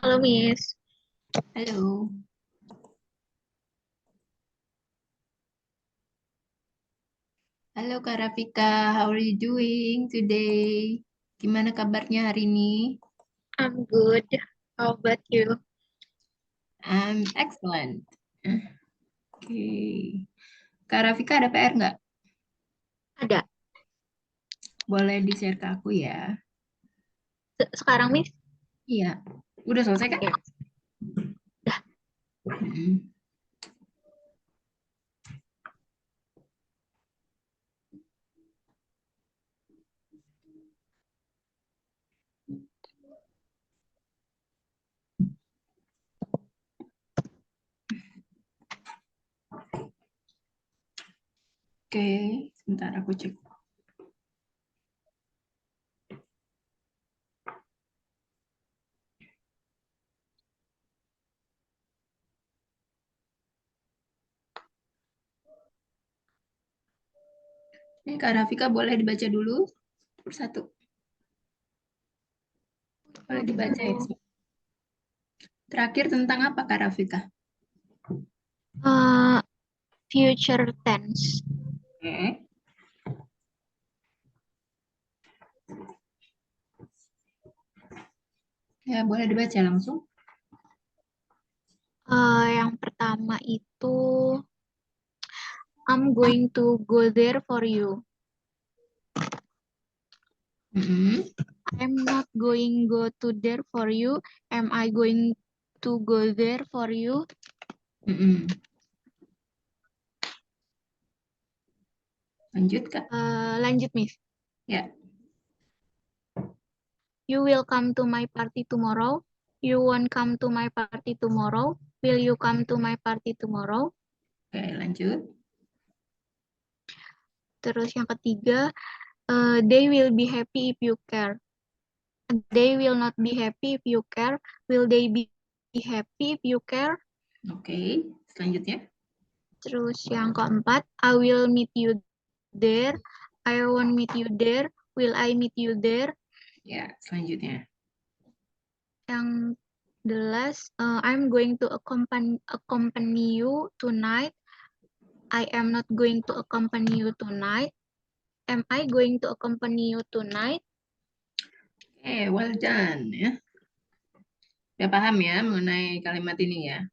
Halo, Miss. Halo, halo Kak Rafika, how are you doing today? Gimana kabarnya hari ini? I'm good. How about you? I'm excellent. Oke, Kak Rafika ada PR nggak? Ada. Boleh di-share ke aku ya? Sekarang, Miss? Iya, udah selesai kan? Ya. Dah. Mm-mm. Oke, sebentar aku cek. Ini Kak Rafika boleh dibaca dulu persatu. Boleh dibaca ya. Terakhir tentang apa Kak Rafika? Uh, Future tense. Oke, ya boleh dibaca langsung. Yang pertama itu I'm going to go there for you. Mm-mm. I'm not going go to there for you. Am I going to go there for you? Mm-mm. Lanjut Kak. Lanjut, Miss. Ya. You will come to my party tomorrow. You won't come to my party tomorrow. Will you come to my party tomorrow? Oke, lanjut. Terus yang ketiga, they will be happy if you care. They will not be happy if you care. Will they be happy if you care? Oke, selanjutnya. Terus yang keempat, I will meet you there. I won't meet you there. Will I meet you there? Ya, selanjutnya. Yang the last, I'm going to accompany you tonight. I am not going to accompany you tonight. Am I going to accompany you tonight? Well done ya. Udah paham ya mengenai kalimat ini ya.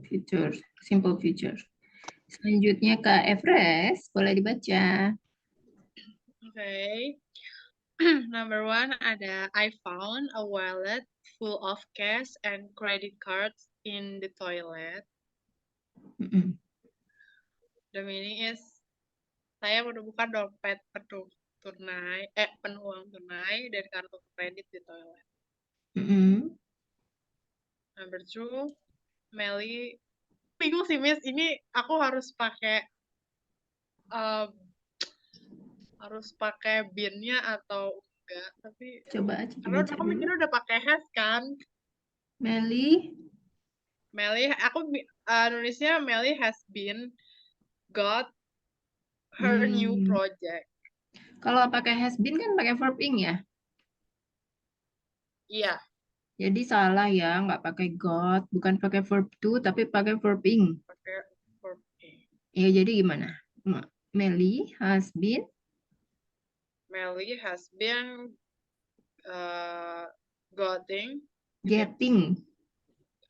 Future, simple future. Selanjutnya ke Everest, boleh dibaca. Okay. Number one ada I found a wallet full of cash and credit cards in the toilet. Mm-mm. The meaning is saya menemukan dompet penuh penuh uang tunai dan kartu kredit di toilet. Mm-mm. Number two, Melly bingung sih Miss, ini aku harus pakai um, binnya atau enggak, tapi Coba aja karena dibaca aku dulu. mikirnya udah pakai has kan. Meli, Melly, nulisnya Melly has been got her new hmm, project. kalau pakai has been kan pakai verb ing ya. Iya, Jadi salah ya, nggak pakai got, bukan pakai verb to, tapi pakai verb ing. pakai verb A. Ya, jadi gimana? Meli has been Melly has been uh, getting getting.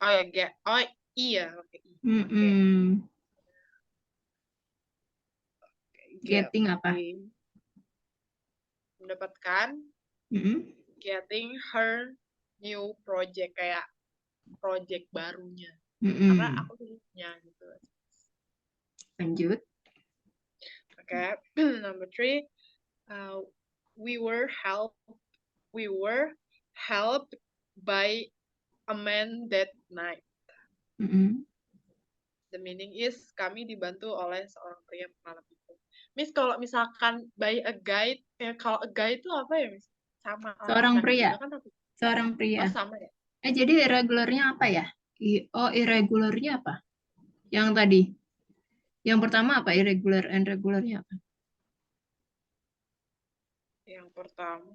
oh ya iya oke pakai Mm-mm. Getting apa? getting mendapatkan Mm-mm. getting her new project kayak project barunya karena Mm-mm. aku punya gitu. Lanjut. Okay. Number three, uh, we were helped we were helped by a man that night. Mm-mm. The meaning is kami dibantu oleh seorang pria malam itu. Miss, kalau misalkan by a guide, kalau a guide itu apa ya, Miss? Sama Seorang tadi pria. juga kan aku. Seorang pria. Oh, sama ya? Jadi irregularnya apa ya? Oh, irregularnya apa? Yang tadi. Yang pertama apa? Irregular and regularnya apa? Yang pertama,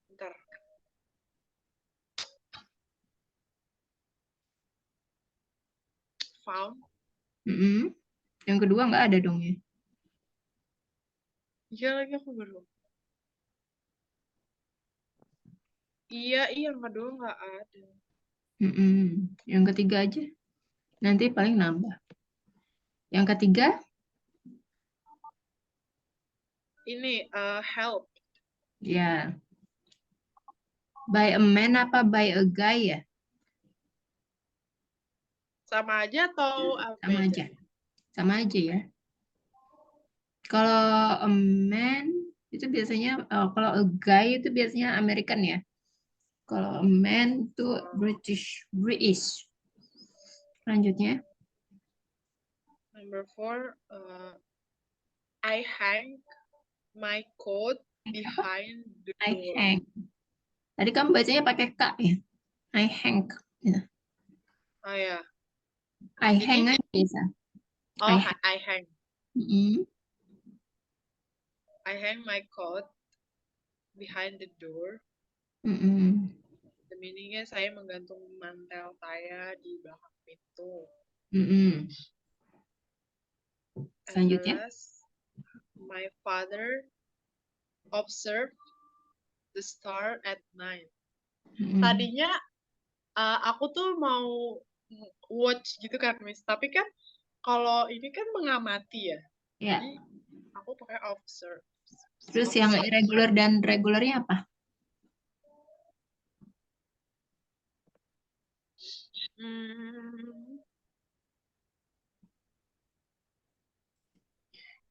bentar. found. Mm-mm. Yang kedua nggak ada dong ya. Iya lagi aku baru. Iya, yang kedua nggak ada. Mm-mm. Yang ketiga aja. Nanti paling nambah. Yang ketiga, Ini help. ya. By a man apa by a guy ya? Sama aja atau Sama beda? aja. Sama aja ya. Kalau a man itu biasanya, kalau a guy itu biasanya American ya. Kalau a man itu British. British. Selanjutnya, Number 4, I hang my coat behind the I door. hang. Tadi kamu bacanya pakai K ya. I hang. Ya. Oh ya. I Jadi, hang aja bisa. oh, I hang. I hang. Mm-mm. I hang my coat behind the door. Mm-mm. The meaning-nya saya menggantung mantel saya di belakang pintu. Mm-mm. And the Selanjutnya, last, my father observed the star at night. mm-mm. Tadinya aku tuh mau watch gitu kan, Miss. Tapi kan kalau ini kan mengamati ya. Ya. Jadi aku pakai observe. Terus yang Observe. irregular dan regularnya apa? Hmm,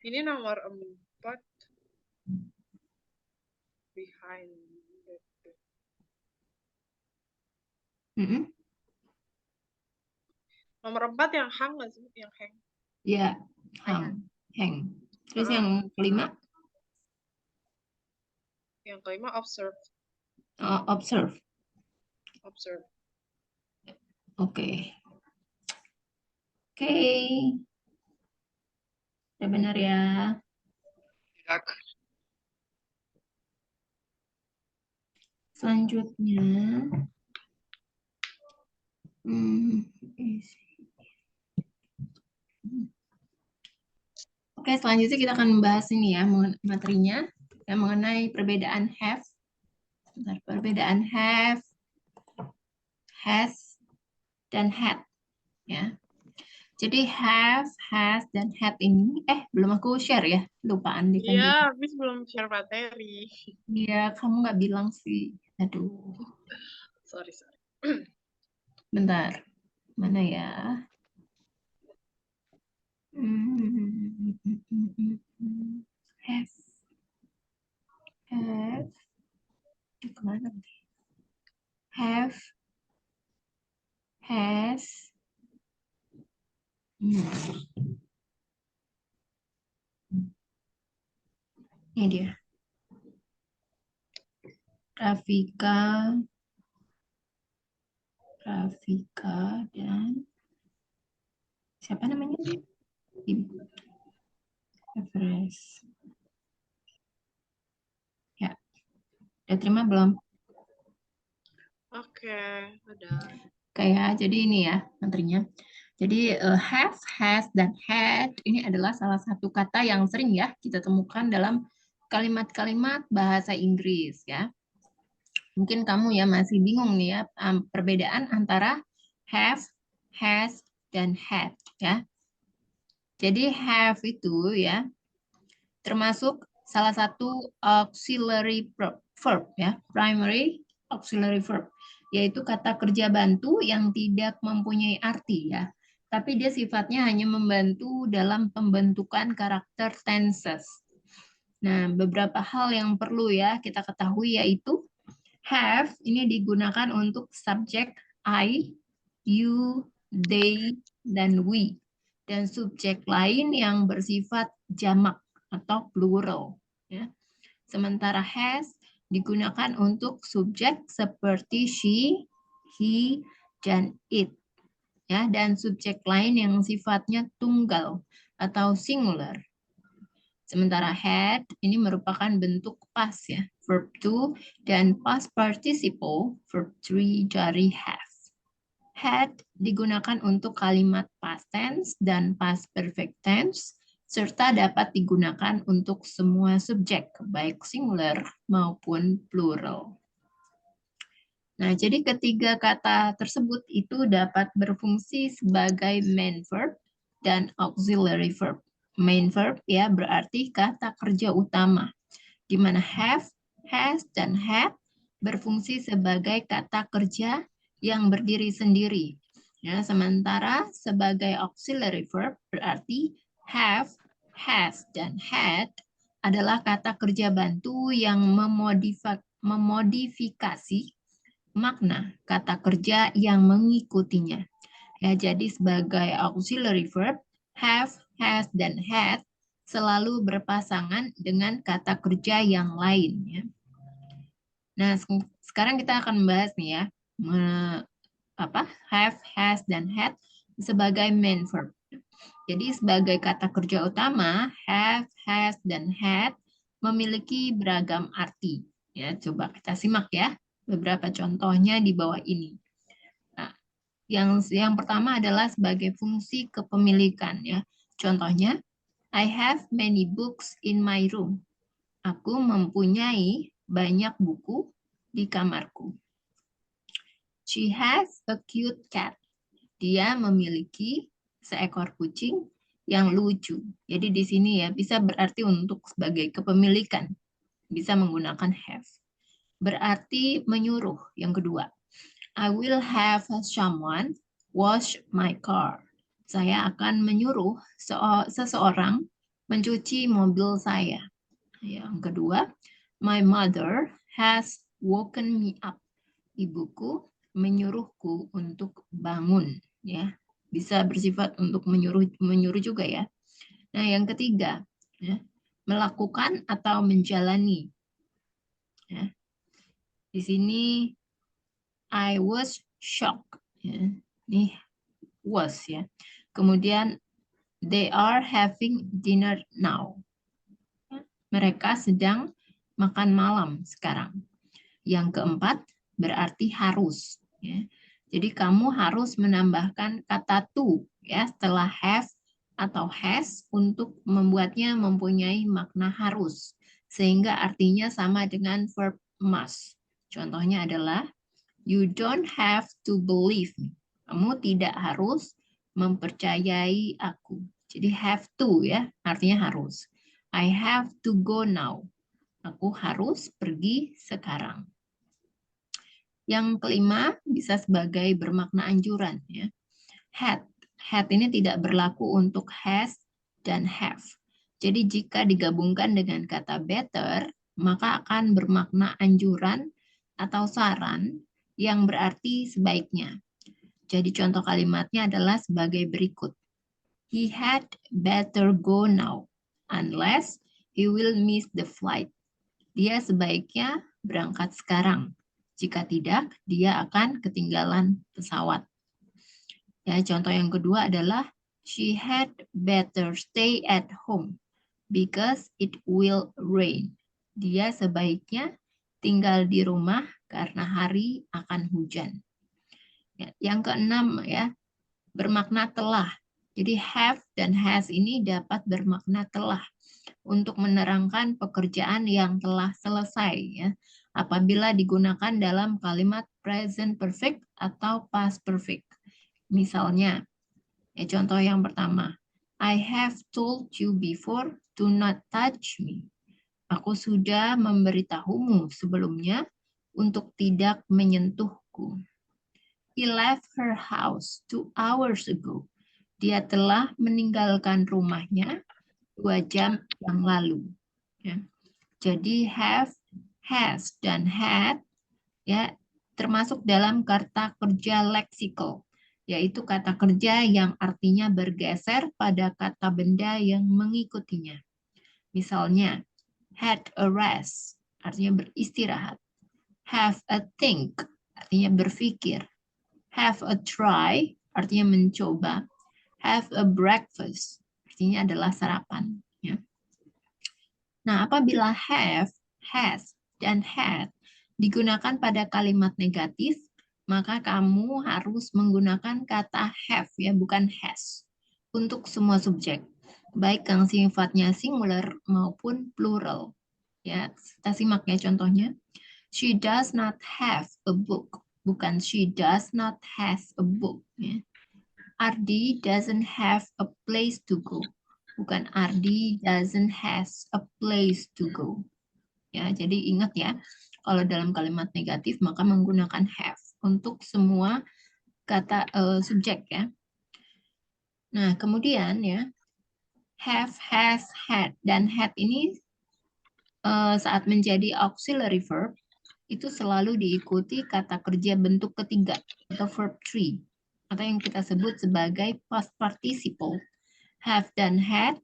ini nomor 4 behind the door. Mm-mm. Nomor 4 yang hang nggak sih? Yang hang. Ya, hang. Hang. Terus Ah, yang kelima, yang kelima observe. observe. Observe. Oke. Oke. Udah benar ya. Selanjutnya, isi. Oke, selanjutnya kita akan membahas ini ya, materinya yang mengenai perbedaan have. Bentar, perbedaan have, has, dan had. Ya. Jadi have, has, dan had ini, belum aku share ya, lupaan di kan. Iya, Miss belum share materi. Iya, kamu nggak bilang sih. Aduh, Sorry. bentar. Mana ya? Have, have, kemana? Have, has. Ini dia. Rafika, dan siapa namanya? Everest. Ya, udah terima belum? Oke, udah. Kayak jadi ini ya materinya. Jadi have, has, dan had ini adalah salah satu kata yang sering ya kita temukan dalam kalimat-kalimat bahasa Inggris ya. Mungkin kamu ya masih bingung nih ya perbedaan antara have, has, dan had ya. Jadi have itu ya termasuk salah satu auxiliary verb ya, primary auxiliary verb, yaitu kata kerja bantu yang tidak mempunyai arti ya. Tapi dia sifatnya hanya membantu dalam pembentukan karakter tenses. Nah, beberapa hal yang perlu ya kita ketahui yaitu have ini digunakan untuk subjek I, you, they, dan we. Dan subjek lain yang bersifat jamak atau plural. Ya. Sementara has digunakan untuk subjek seperti she, he, dan it. Ya, dan subjek lain yang sifatnya tunggal atau singular. Sementara had ini merupakan bentuk past ya, verb to, dan past participle verb 3 dari have. Had digunakan untuk kalimat past tense dan past perfect tense, serta dapat digunakan untuk semua subjek, baik singular maupun plural. Nah, jadi ketiga kata tersebut itu dapat berfungsi sebagai main verb dan auxiliary verb. Main verb ya berarti kata kerja utama, di mana have, has, dan had berfungsi sebagai kata kerja yang berdiri sendiri. Ya, sementara sebagai auxiliary verb berarti have, has, dan had adalah kata kerja bantu yang memodifikasi makna kata kerja yang mengikutinya. Ya, jadi sebagai auxiliary verb, have, has, dan had selalu berpasangan dengan kata kerja yang lain. Ya. Nah, sekarang kita akan membahas nih ya, have, has, dan had sebagai main verb. Jadi sebagai kata kerja utama, have, has, dan had memiliki beragam arti. Ya, coba kita simak ya beberapa contohnya di bawah ini. Nah, yang pertama adalah sebagai fungsi kepemilikan ya. Contohnya, I have many books in my room. Aku mempunyai banyak buku di kamarku. She has a cute cat. Dia memiliki seekor kucing yang lucu. Jadi di sini ya bisa berarti untuk sebagai kepemilikan. Bisa menggunakan have. Berarti menyuruh yang kedua. I will have someone wash my car. Saya akan menyuruh seseorang mencuci mobil saya. Yang kedua, my mother has woken me up. Ibuku menyuruhku untuk bangun. Ya, bisa bersifat untuk menyuruh juga ya. Nah, yang ketiga, ya, melakukan atau menjalani. Ya. Di sini I was shocked. Ya. Ini was ya. Kemudian they are having dinner now. Ya. Mereka sedang makan malam sekarang. Yang keempat berarti harus. Ya. Jadi kamu harus menambahkan kata to ya setelah have atau has untuk membuatnya mempunyai makna harus. Sehingga artinya sama dengan verb must. Contohnya adalah you don't have to believe me. Kamu tidak harus mempercayai aku. Jadi have to ya, artinya harus. I have to go now. Aku harus pergi sekarang. Yang kelima bisa sebagai bermakna anjuran ya. Had. Had ini tidak berlaku untuk has dan have. Jadi jika digabungkan dengan kata better, maka akan bermakna anjuran atau saran yang berarti sebaiknya. Jadi contoh kalimatnya adalah sebagai berikut. He had better go now, unless he will miss the flight. Dia sebaiknya berangkat sekarang. Jika tidak, dia akan ketinggalan pesawat. Ya, contoh yang kedua adalah she had better stay at home because it will rain. Dia sebaiknya tinggal di rumah karena hari akan hujan. Ya, yang keenam ya, bermakna telah. Jadi have dan has ini dapat bermakna telah untuk menerangkan pekerjaan yang telah selesai ya. Apabila digunakan dalam kalimat present perfect atau past perfect. Misalnya, ya contoh yang pertama, I have told you before to not touch me. Aku sudah memberitahumu sebelumnya untuk tidak menyentuhku. He left her house 2 hours ago. Dia telah meninggalkan rumahnya 2 jam yang lalu. Ya. Jadi have, has, dan had ya termasuk dalam kata kerja leksikal, yaitu kata kerja yang artinya bergeser pada kata benda yang mengikutinya. Misalnya, had a rest, artinya beristirahat. Have a think, artinya berpikir. Have a try, artinya mencoba. Have a breakfast, artinya adalah sarapan. Ya. Nah, apabila have, has, dan had digunakan pada kalimat negatif, maka kamu harus menggunakan kata have ya, bukan has. Untuk semua subjek, baik yang sifatnya singular maupun plural. Ya, kita simak ya contohnya. She does not have a book, bukan she does not has a book. Ya. Ardi doesn't have a place to go, bukan Ardi doesn't has a place to go. Ya, jadi ingat ya, kalau dalam kalimat negatif maka menggunakan have untuk semua kata subjek ya. Nah, kemudian ya, have, has, had, dan had ini saat menjadi auxiliary verb itu selalu diikuti kata kerja bentuk ketiga atau verb 3 atau yang kita sebut sebagai past participle. Have dan had,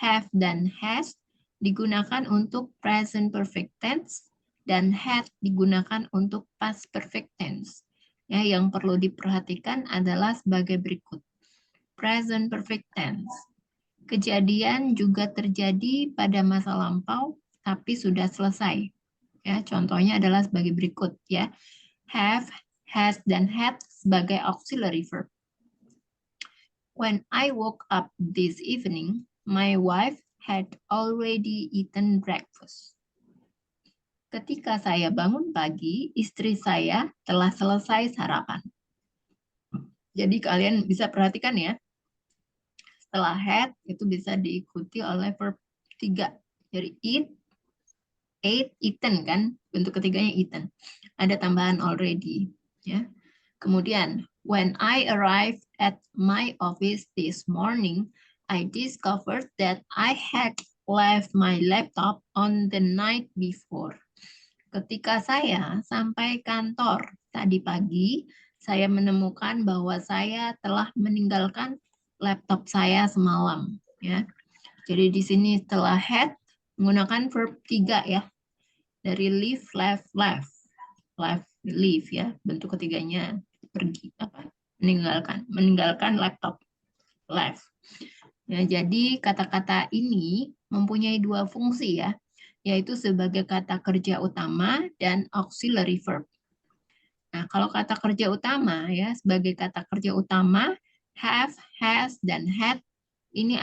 have dan has digunakan untuk present perfect tense dan had digunakan untuk past perfect tense. Ya, yang perlu diperhatikan adalah sebagai berikut. Present perfect tense. Kejadian juga terjadi pada masa lampau tapi sudah selesai. Ya, contohnya adalah sebagai berikut ya. Have, has, dan had sebagai auxiliary verb. When I woke up this evening, my wife had already eaten breakfast. Ketika saya bangun pagi, istri saya telah selesai sarapan. Jadi kalian bisa perhatikan ya, setelah had itu bisa diikuti oleh verb 3. Jadi eat, ate, eaten kan, bentuk ketiganya eaten. Ada tambahan already ya. Kemudian when I arrived at my office this morning, I discovered that I had left my laptop on the night before. Ketika saya sampai kantor tadi pagi, saya menemukan bahwa saya telah meninggalkan laptop saya semalam ya. Jadi di sini setelah had menggunakan verb 3 ya. Dari leave, left, left. Left, leave ya. Bentuk ketiganya pergi apa? Meninggalkan laptop. Left. Ya, jadi kata-kata ini mempunyai dua fungsi ya, yaitu sebagai kata kerja utama dan auxiliary verb. Nah, kalau kata kerja utama ya, sebagai kata kerja utama have, has, dan had ini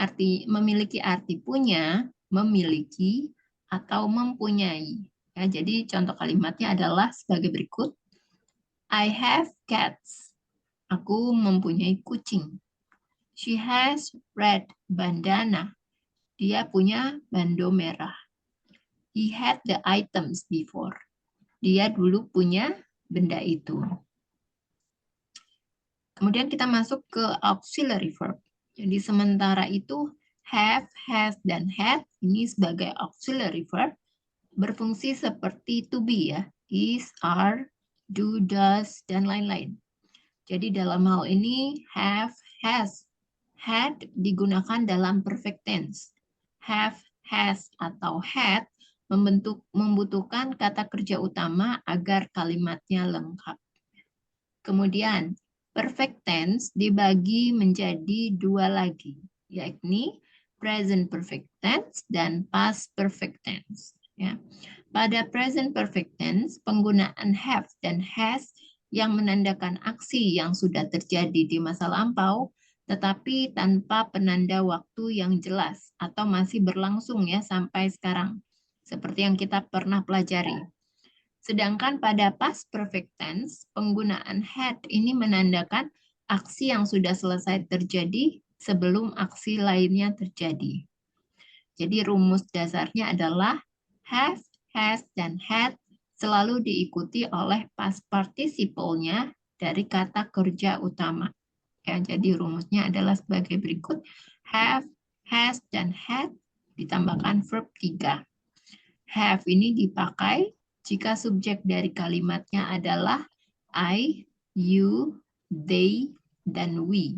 memiliki arti punya, memiliki, atau mempunyai. Ya, jadi contoh kalimatnya adalah sebagai berikut. I have cats. Aku mempunyai kucing. She has red bandana. Dia punya bando merah. He had the items before. Dia dulu punya benda itu. Kemudian kita masuk ke auxiliary verb. Jadi sementara itu have, has, dan had ini sebagai auxiliary verb berfungsi seperti to be ya. Is, are, do, does, dan lain-lain. Jadi dalam hal ini have, has, had digunakan dalam perfect tense. Have, has, atau had membutuhkan kata kerja utama agar kalimatnya lengkap. Kemudian perfect tense dibagi menjadi dua lagi, yakni present perfect tense dan past perfect tense. Ya. Pada present perfect tense, penggunaan have dan has yang menandakan aksi yang sudah terjadi di masa lampau, tetapi tanpa penanda waktu yang jelas atau masih berlangsung ya sampai sekarang, seperti yang kita pernah pelajari. Sedangkan pada past perfect tense, penggunaan had ini menandakan aksi yang sudah selesai terjadi sebelum aksi lainnya terjadi. Jadi rumus dasarnya adalah have, has, dan had selalu diikuti oleh past participle-nya dari kata kerja utama. Ya, jadi rumusnya adalah sebagai berikut. Have, has, dan had ditambahkan verb 3. Have ini dipakai jika subjek dari kalimatnya adalah I, you, they, dan we.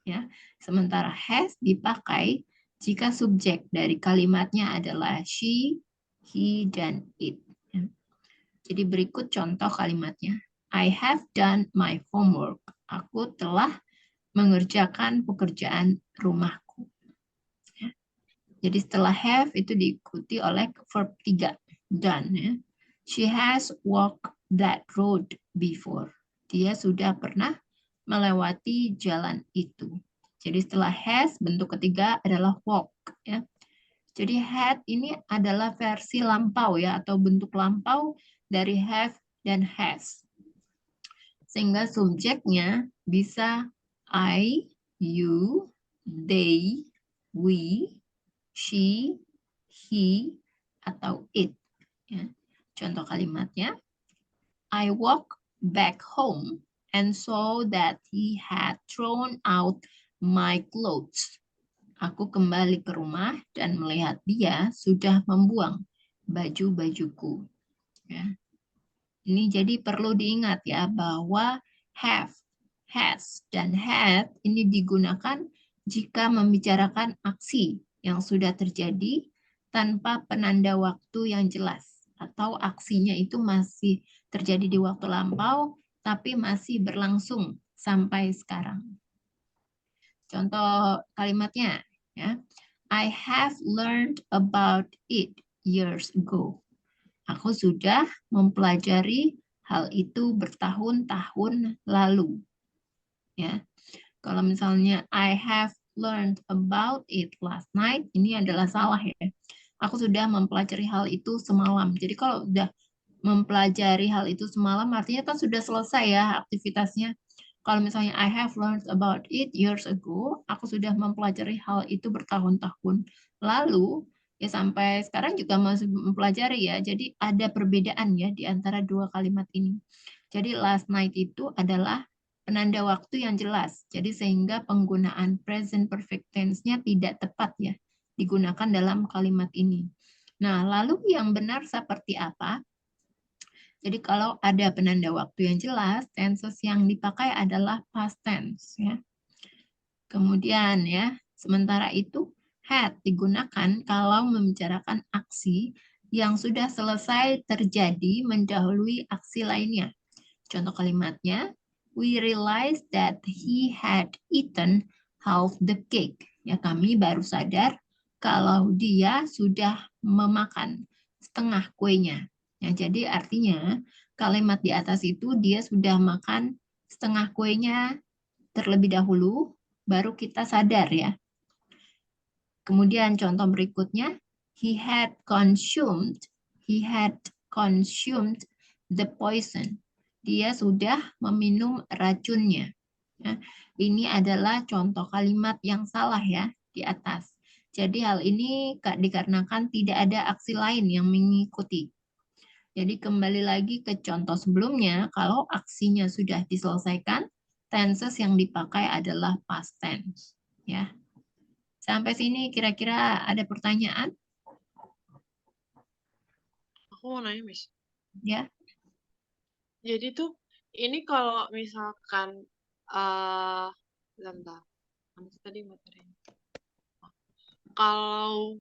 Ya. Sementara has dipakai jika subjek dari kalimatnya adalah she, he, dan it. Ya. Jadi berikut contoh kalimatnya. I have done my homework. Aku telah mengerjakan pekerjaan rumahku. Ya. Jadi setelah have itu diikuti oleh verb 3. Done. Ya. She has walked that road before. dia sudah pernah melewati jalan itu. Jadi setelah has, bentuk ketiga adalah walk. Ya. Jadi had ini adalah versi lampau ya, atau bentuk lampau dari have dan has. Sehingga subjeknya bisa I, you, they, we, she, he, atau it. Ya. Contoh kalimatnya, I walk back home and saw that he had thrown out my clothes. Aku kembali ke rumah dan melihat dia sudah membuang baju-bajuku. Ya. Ini jadi perlu diingat ya bahwa have, has, dan had ini digunakan jika membicarakan aksi yang sudah terjadi tanpa penanda waktu yang jelas atau aksinya itu masih terjadi di waktu lampau tapi masih berlangsung sampai sekarang. Contoh kalimatnya ya. I have learned about it years ago. Aku sudah mempelajari hal itu bertahun-tahun lalu. Ya. Kalau misalnya I have learned about it last night, ini adalah salah ya. Aku sudah mempelajari hal itu semalam. Jadi kalau sudah mempelajari hal itu semalam, artinya kan sudah selesai ya aktivitasnya. Kalau misalnya I have learned about it years ago, aku sudah mempelajari hal itu bertahun-tahun lalu, ya sampai sekarang juga masih mempelajari ya. Jadi ada perbedaan ya di antara dua kalimat ini. Jadi last night itu adalah penanda waktu yang jelas. Jadi sehingga penggunaan present perfect tense-nya tidak tepat ya digunakan dalam kalimat ini. Nah, lalu yang benar seperti apa? Jadi kalau ada penanda waktu yang jelas, tenses yang dipakai adalah past tense ya. Kemudian ya, sementara itu had digunakan kalau membicarakan aksi yang sudah selesai terjadi mendahului aksi lainnya. Contoh kalimatnya, we realized that he had eaten half the cake. Ya, kami baru sadar kalau dia sudah memakan setengah kuenya. Ya, jadi artinya kalimat di atas itu dia sudah makan setengah kuenya terlebih dahulu, baru kita sadar ya. Kemudian contoh berikutnya, he had consumed the poison. Dia sudah meminum racunnya. Ya, ini adalah contoh kalimat yang salah ya di atas. Jadi hal ini dikarenakan tidak ada aksi lain yang mengikuti. Jadi kembali lagi ke contoh sebelumnya, kalau aksinya sudah diselesaikan, tenses yang dipakai adalah past tense. Ya. Sampai sini kira-kira ada pertanyaan? Aku mau nanya, Miss. Ya. Jadi tuh, ini kalau misalkan, bentar, mana sih tadi materinya? Kalau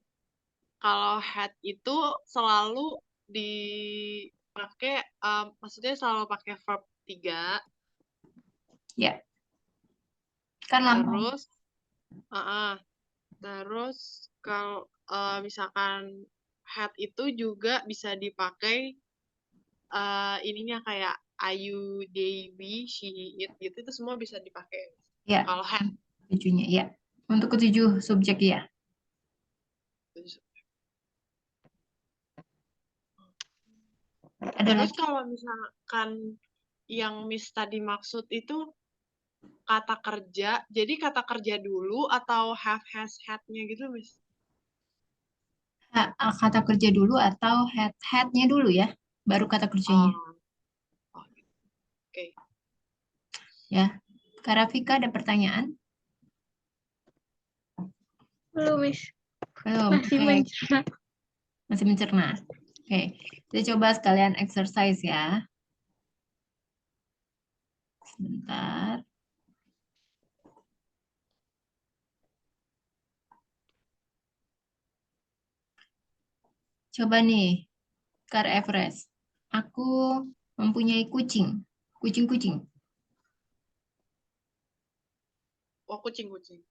had itu selalu dipakai, maksudnya selalu pakai verb 3, Ya. Kan lampau. Terus kalau misalkan had itu juga bisa dipakai ininya kayak ayu, they, we, she, it gitu, itu semua bisa dipakai. Ya. Kalau had. Ketujuhnya ya. Untuk ketujuh subjek ya. Ada Terus lagi? kalau misalkan yang Miss tadi maksud itu kata kerja, jadi kata kerja dulu atau have, has, had-nya gitu, Miss? Kata kerja dulu atau had-nya dulu ya, baru kata kerjanya. Oke. Ya. Kak Rafika ada pertanyaan? Belum, Miss. Belum. Masih Oke. mencerna. Masih mencerna. Oke. Kita coba sekalian exercise ya. Sebentar. Coba nih, Kak Everest. Aku mempunyai kucing. Kucing-kucing. Oh, kucing-kucing.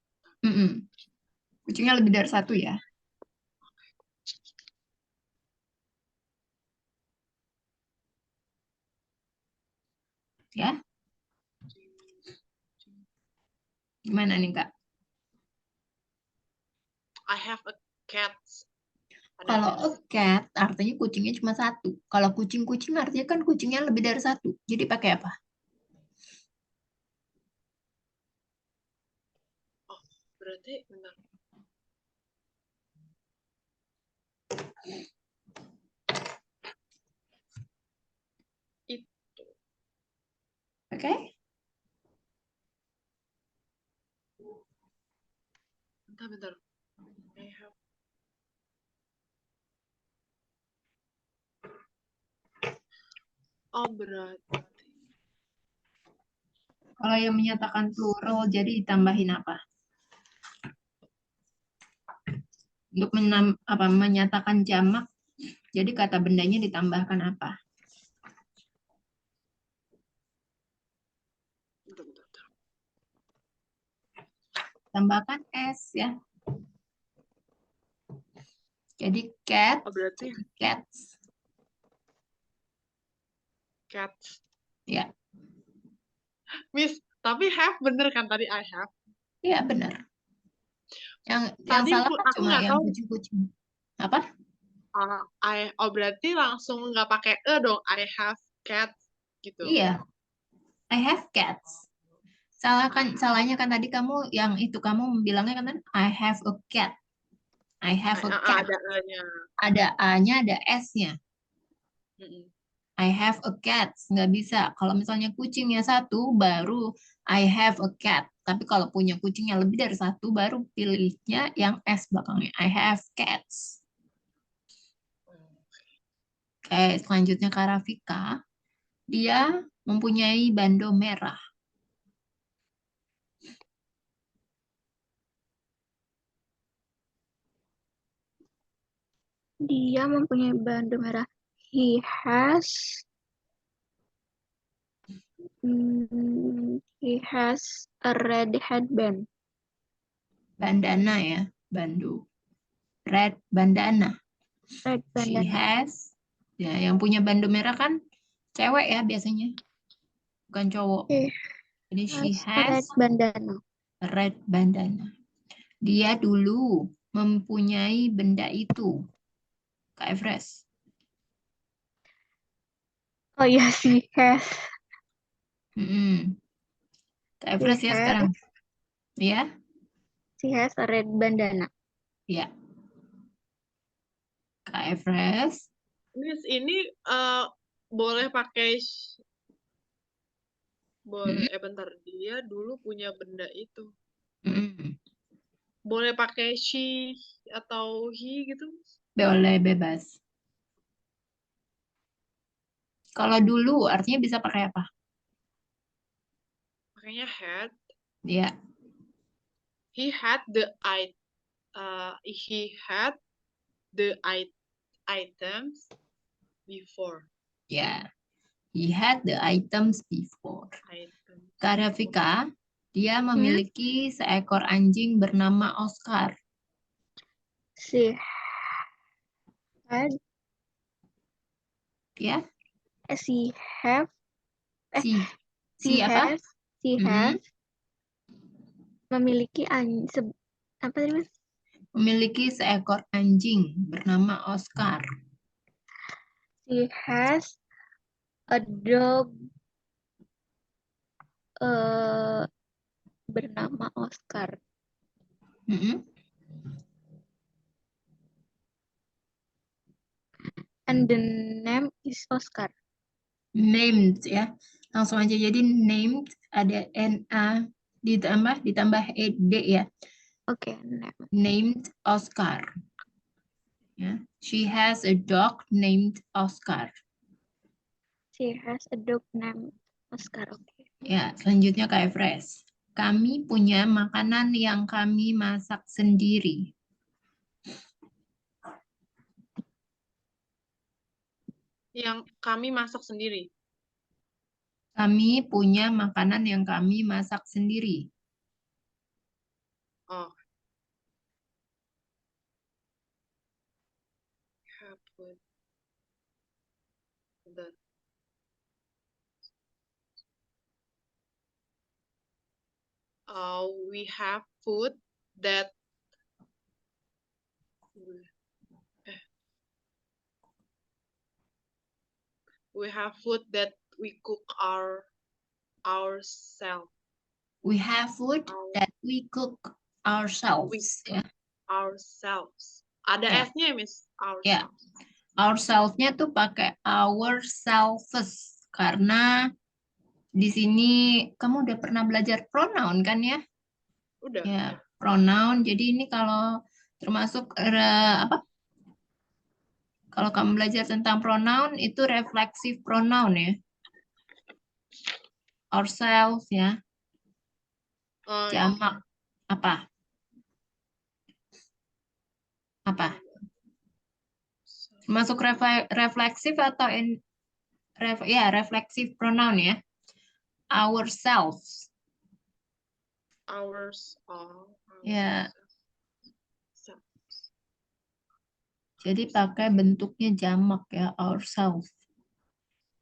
Kucingnya lebih dari satu ya. Ya. Gimana nih, Kak? I have a cat. Ada Kalau S. a cat artinya kucingnya cuma satu. Kalau kucing-kucing artinya kan kucingnya lebih dari satu. Jadi pakai apa? Oh, berarti bentar. Itu. Oke? Bentar. I have. Oh, berarti. Kalau yang menyatakan plural jadi ditambahin apa? Untuk menyatakan jamak, jadi kata bendanya ditambahkan apa? Bentar. Tambahkan S ya. Jadi cat, Oh, berarti jadi cats. cat. Ya, Miss, tapi have bener kan tadi I have. ya benar. Yang Tadi salah kan aku cuma nggak yang tahu. kucing-kucing. Apa? Oh, berarti langsung nggak pakai e dong. I have cat gitu. Iya, I have cats. Salahnya kan tadi kamu yang itu kamu bilangnya kan I have a cat. I have a cat. Ada e-nya. Ada A-nya, ada S-nya. Mm-mm. I have a cat. Nggak bisa. Kalau misalnya kucingnya satu, baru I have a cat. Tapi kalau punya kucingnya lebih dari satu, baru pilihnya yang S belakangnya. I have cats. Oke, selanjutnya Kak Rafika. Dia mempunyai bando merah. Dia mempunyai bando merah. He has a red headband. Bandana ya, bando. Red bandana. Red She bandana. has. Ya, yang punya bando merah kan cewek ya biasanya, bukan cowok. He Jadi she has a red has bandana. a red bandana. Dia dulu mempunyai benda itu. Kak Everest. Oh iya, she has. Mm-mm. Kak She Everest ya has sekarang. Ya, a red bandana. ya. Kak Everest. Miss, ini boleh pakai boleh Mm-mm. bentar, dia dulu punya benda itu. Mm-mm. Boleh pakai she atau he gitu? Boleh bebas. Kalau dulu artinya bisa pakai apa? Makanya had. Ya, He had the he had the items before. ya. He had the items before. Items. Kak Rafika, dia Hmm? memiliki seekor anjing bernama Oscar. She had Ya, she have si she apa? has she Mm-mm. has memiliki apa tadi Mas? Memiliki seekor anjing bernama Oscar. She has a dog bernama Oscar. Mm-mm. And the name is Oscar. Named ya. Langsung aja jadi named ada NA ditambah ED ya. Oke, name. Named Oscar. Ya. She has a dog named Oscar. She has a dog named Oscar. Oke. Ya, selanjutnya Kak Everest. Kami punya makanan yang kami masak sendiri. Yang kami masak sendiri. Kami punya makanan yang kami masak sendiri. Oh. Happen. Bentar. We have food that we have food that we cook ourselves. We have food that we cook ourselves. Ya. Ourselves. Ada Ya. S-nya ya, Miss? Ya. Ourselves. Ourselves-nya tuh pakai ourselves karena di sini kamu udah pernah belajar pronoun kan ya? Udah. Ya, pronoun. Jadi ini kalau termasuk apa? Kalau kamu belajar tentang pronoun itu refleksif pronoun ya. Ourselves ya. Jamak apa? Apa? Masuk refleksif atau refleksif pronoun ya. Ourselves. Ya. Jadi pakai bentuknya jamak ya, ourselves.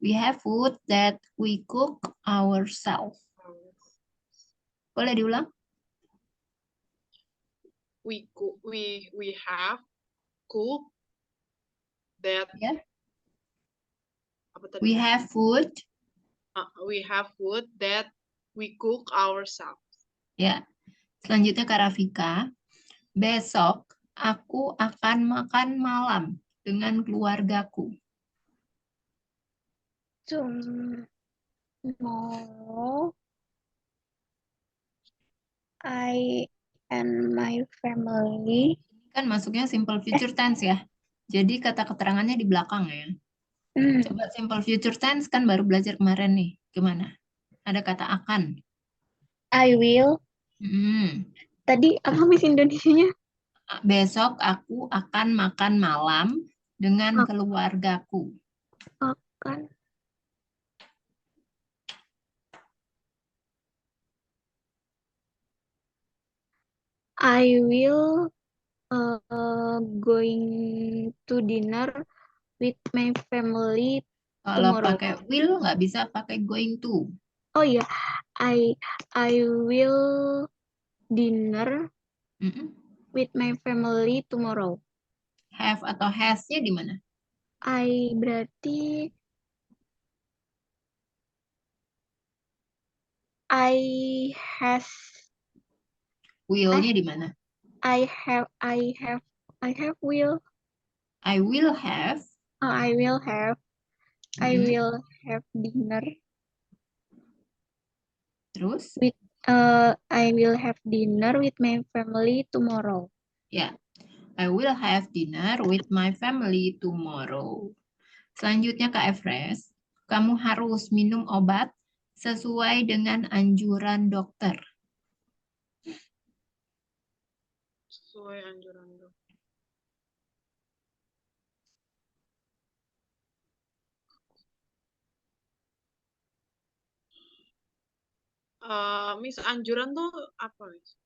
We have food that we cook ourselves. Boleh diulang? We have cook that. Ya. Apa tadi? We have food. We have food that we cook ourselves. Ya. Selanjutnya Kak Rafika. Besok aku akan makan malam dengan keluargaku. Tomorrow, I and my family. Kan masuknya simple future tense ya. Jadi kata keterangannya di belakang ya. Coba simple future tense kan baru belajar kemarin nih. Gimana? Ada kata akan. I will. Tadi apa Miss Indonesianya? Besok aku akan makan malam dengan keluargaku. Akan. I will going to dinner with my family Kalau tomorrow. pakai will nggak bisa pakai going to. Oh iya, I will dinner with my family tomorrow. Have atau has-nya di mana? Berarti I has. Will-nya di mana? I have will. I will have. I will have dinner. Terus? I will have dinner with my family tomorrow. Ya, I will have dinner with my family tomorrow. Selanjutnya Kak Efres, kamu harus minum obat sesuai dengan anjuran dokter. Sesuai anjuran dokter. Miss, anjuran tuh apa, Miss?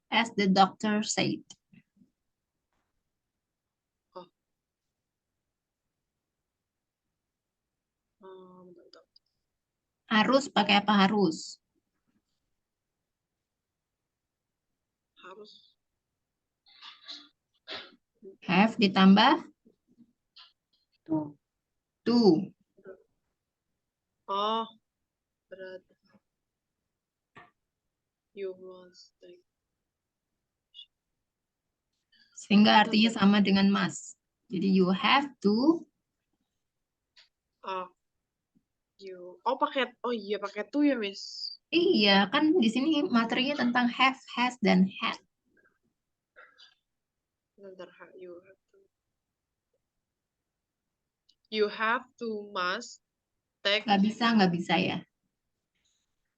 As the doctor said. Harus pakai apa harus? Harus. Have ditambah? To. Oh, berarti. You must take. Sehingga artinya sama dengan must. Jadi you have to. Pakai to ya, Miss. Iya, kan di sini materinya tentang have, has, dan had. Bentar, you have to must take. Nggak bisa ya.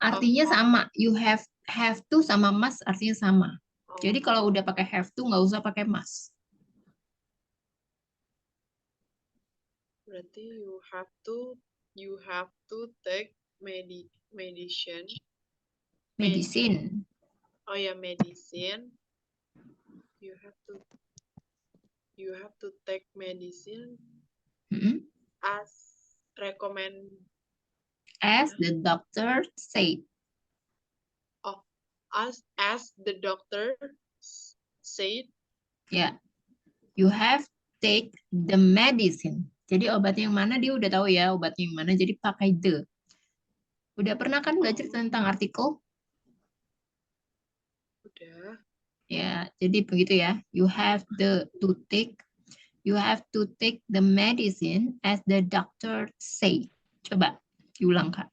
Artinya sama. You have to sama must artinya sama. Jadi kalau udah pakai have to nggak usah pakai must. Berarti you have to take medicine. Medicine. Oh ya, medicine. You have to take medicine as recommend. As the doctor said. Oh, as the doctor said. Ya, you have take the medicine. Jadi obatnya yang mana dia udah tahu ya obatnya yang mana. Jadi pakai the. Udah pernah kan belajar tentang artikel? Udah. Ya, jadi begitu ya. You have to take. You have to take the medicine as the doctor say. Coba diulang Kak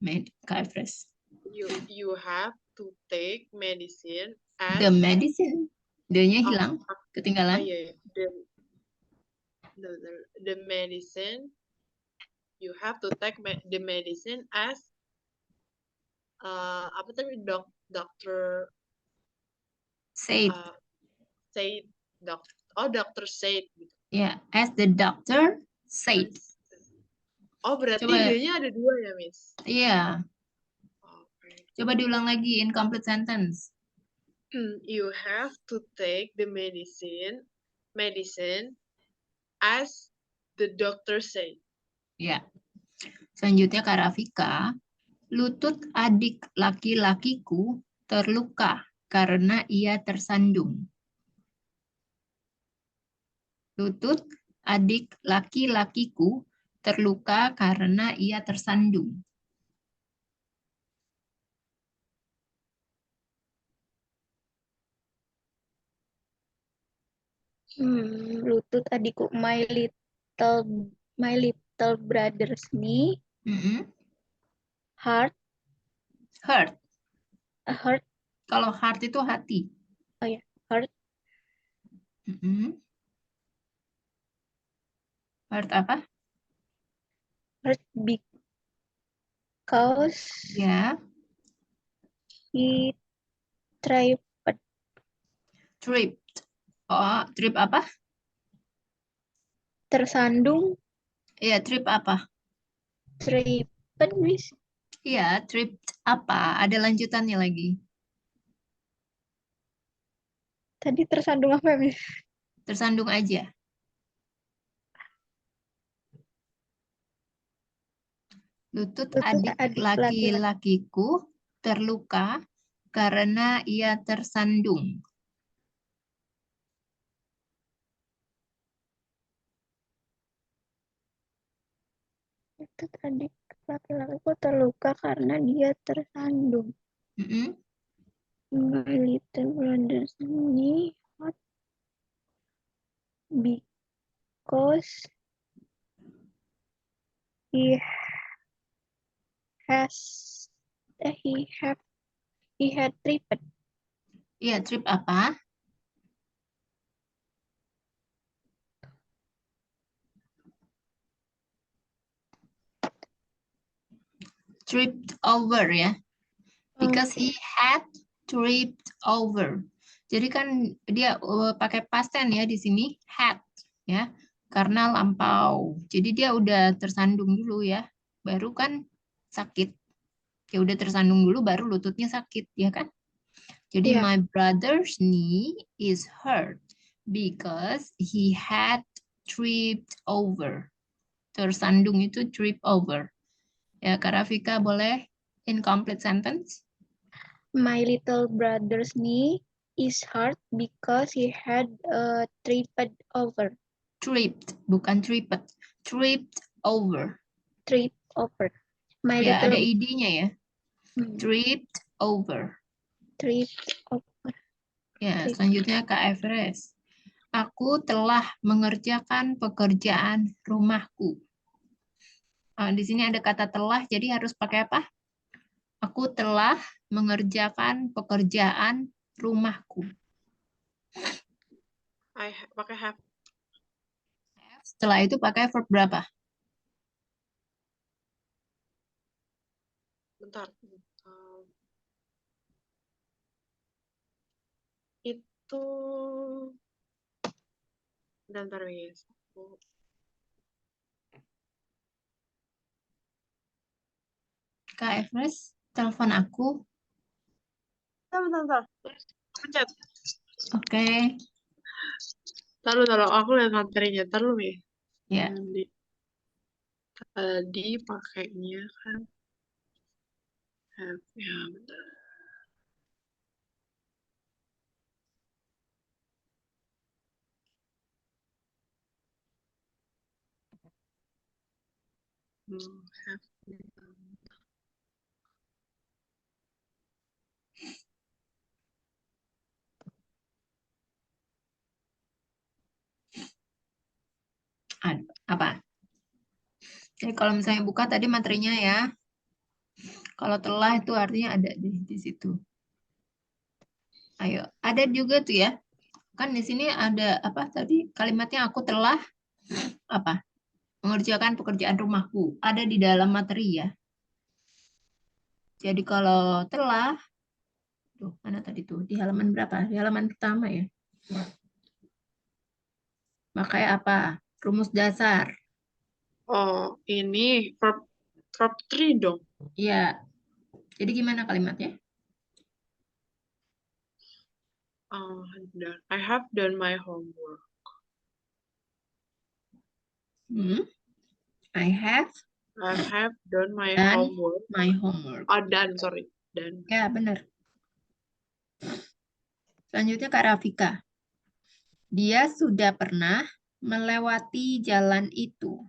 Efres. You have to take medicine The as medicine. The-nya oh, hilang, ketinggalan. iya. The medicine, you have to take the medicine as apa tadi doctor Say, said doctor said gitu. ya, as the doctor said. Oh, berarti Coba. D-nya ada 2 ya, Miss? Iya. Okay. Coba diulang lagi incomplete sentence. You have to take the medicine as the doctor said. Ya. Selanjutnya Kak Rafika, lutut adik laki-lakiku terluka karena ia tersandung. Lutut adik laki-lakiku terluka karena ia tersandung. Lutut adikku, my little brother's knee, heart, Heart. heart, Kalau heart itu hati. oh ya, heart, Heart apa? heart because Ya. he tripped, Tripped. Oh, trip apa? tersandung, Iya, trip apa? tripped, Miss. Iya, tripped apa? Ada lanjutannya lagi. Tadi tersandung apa, Miss? Tersandung aja. Lutut adik laki-lakiku terluka karena ia tersandung. Lutut adik laki-lakiku terluka karena dia tersandung. My little brother's knee hurt because he had tripped. Iya, trip apa? Tripped over ya. Because he had tripped over. Jadi kan dia pakai past tense ya di sini, had ya. Karena lampau. Jadi dia udah tersandung dulu ya. Baru kan sakit. Ya udah tersandung dulu baru lututnya sakit ya kan? Jadi my brother's knee is hurt because he had tripped over. Tersandung itu trip over. Ya, Kak Rafika boleh incomplete sentence? My little brother's knee is hurt because he had tripped over. Tripped, bukan tripped. Tripped over. Tripped over. My Ya, ada little id-nya ya. Tripped over. tripped over. Ya, selanjutnya Kak Everest. Aku telah mengerjakan pekerjaan rumahku. Di sini ada kata telah, jadi harus pakai apa? Aku telah mengerjakan pekerjaan rumahku. Pakai have. Setelah itu pakai verb berapa? Bentar. Itu bentar guys. Kak Everest, telepon aku. Bentar. Pencet. Oke. Taruh. Aku lihat materinya. Taruh ya. Ya. Tadi pakainya kan have. Ya, bentar. Have. Apa? Jadi kalau misalnya buka tadi materinya ya. Kalau telah itu artinya ada di situ. Ayo, ada juga tuh ya. Kan di sini ada apa tadi kalimatnya aku telah apa? Mengerjakan pekerjaan rumahku. Ada di dalam materi ya. Jadi kalau telah, tuh mana tadi tuh? Di halaman berapa? Di halaman pertama ya. Pakai apa? Rumus dasar. Oh, ini verb 3 dong. Iya. Jadi gimana kalimatnya? I have done my homework. I have I have done my done homework. my homework. Done, sorry. Done. Ya, benar. Selanjutnya Kak Rafika. Dia sudah pernah melewati jalan itu.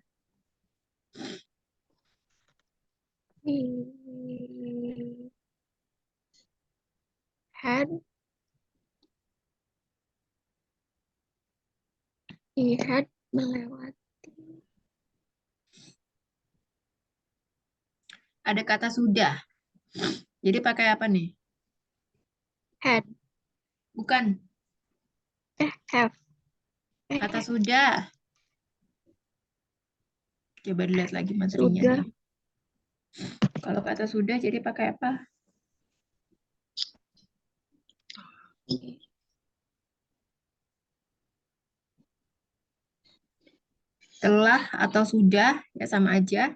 He had melewati. Ada kata sudah. Jadi pakai apa nih? Had. Bukan. Have. Kata sudah. Coba dilihat lagi materinya Sudah. nih. Kalau kata sudah jadi pakai apa? Telah atau sudah ya sama aja.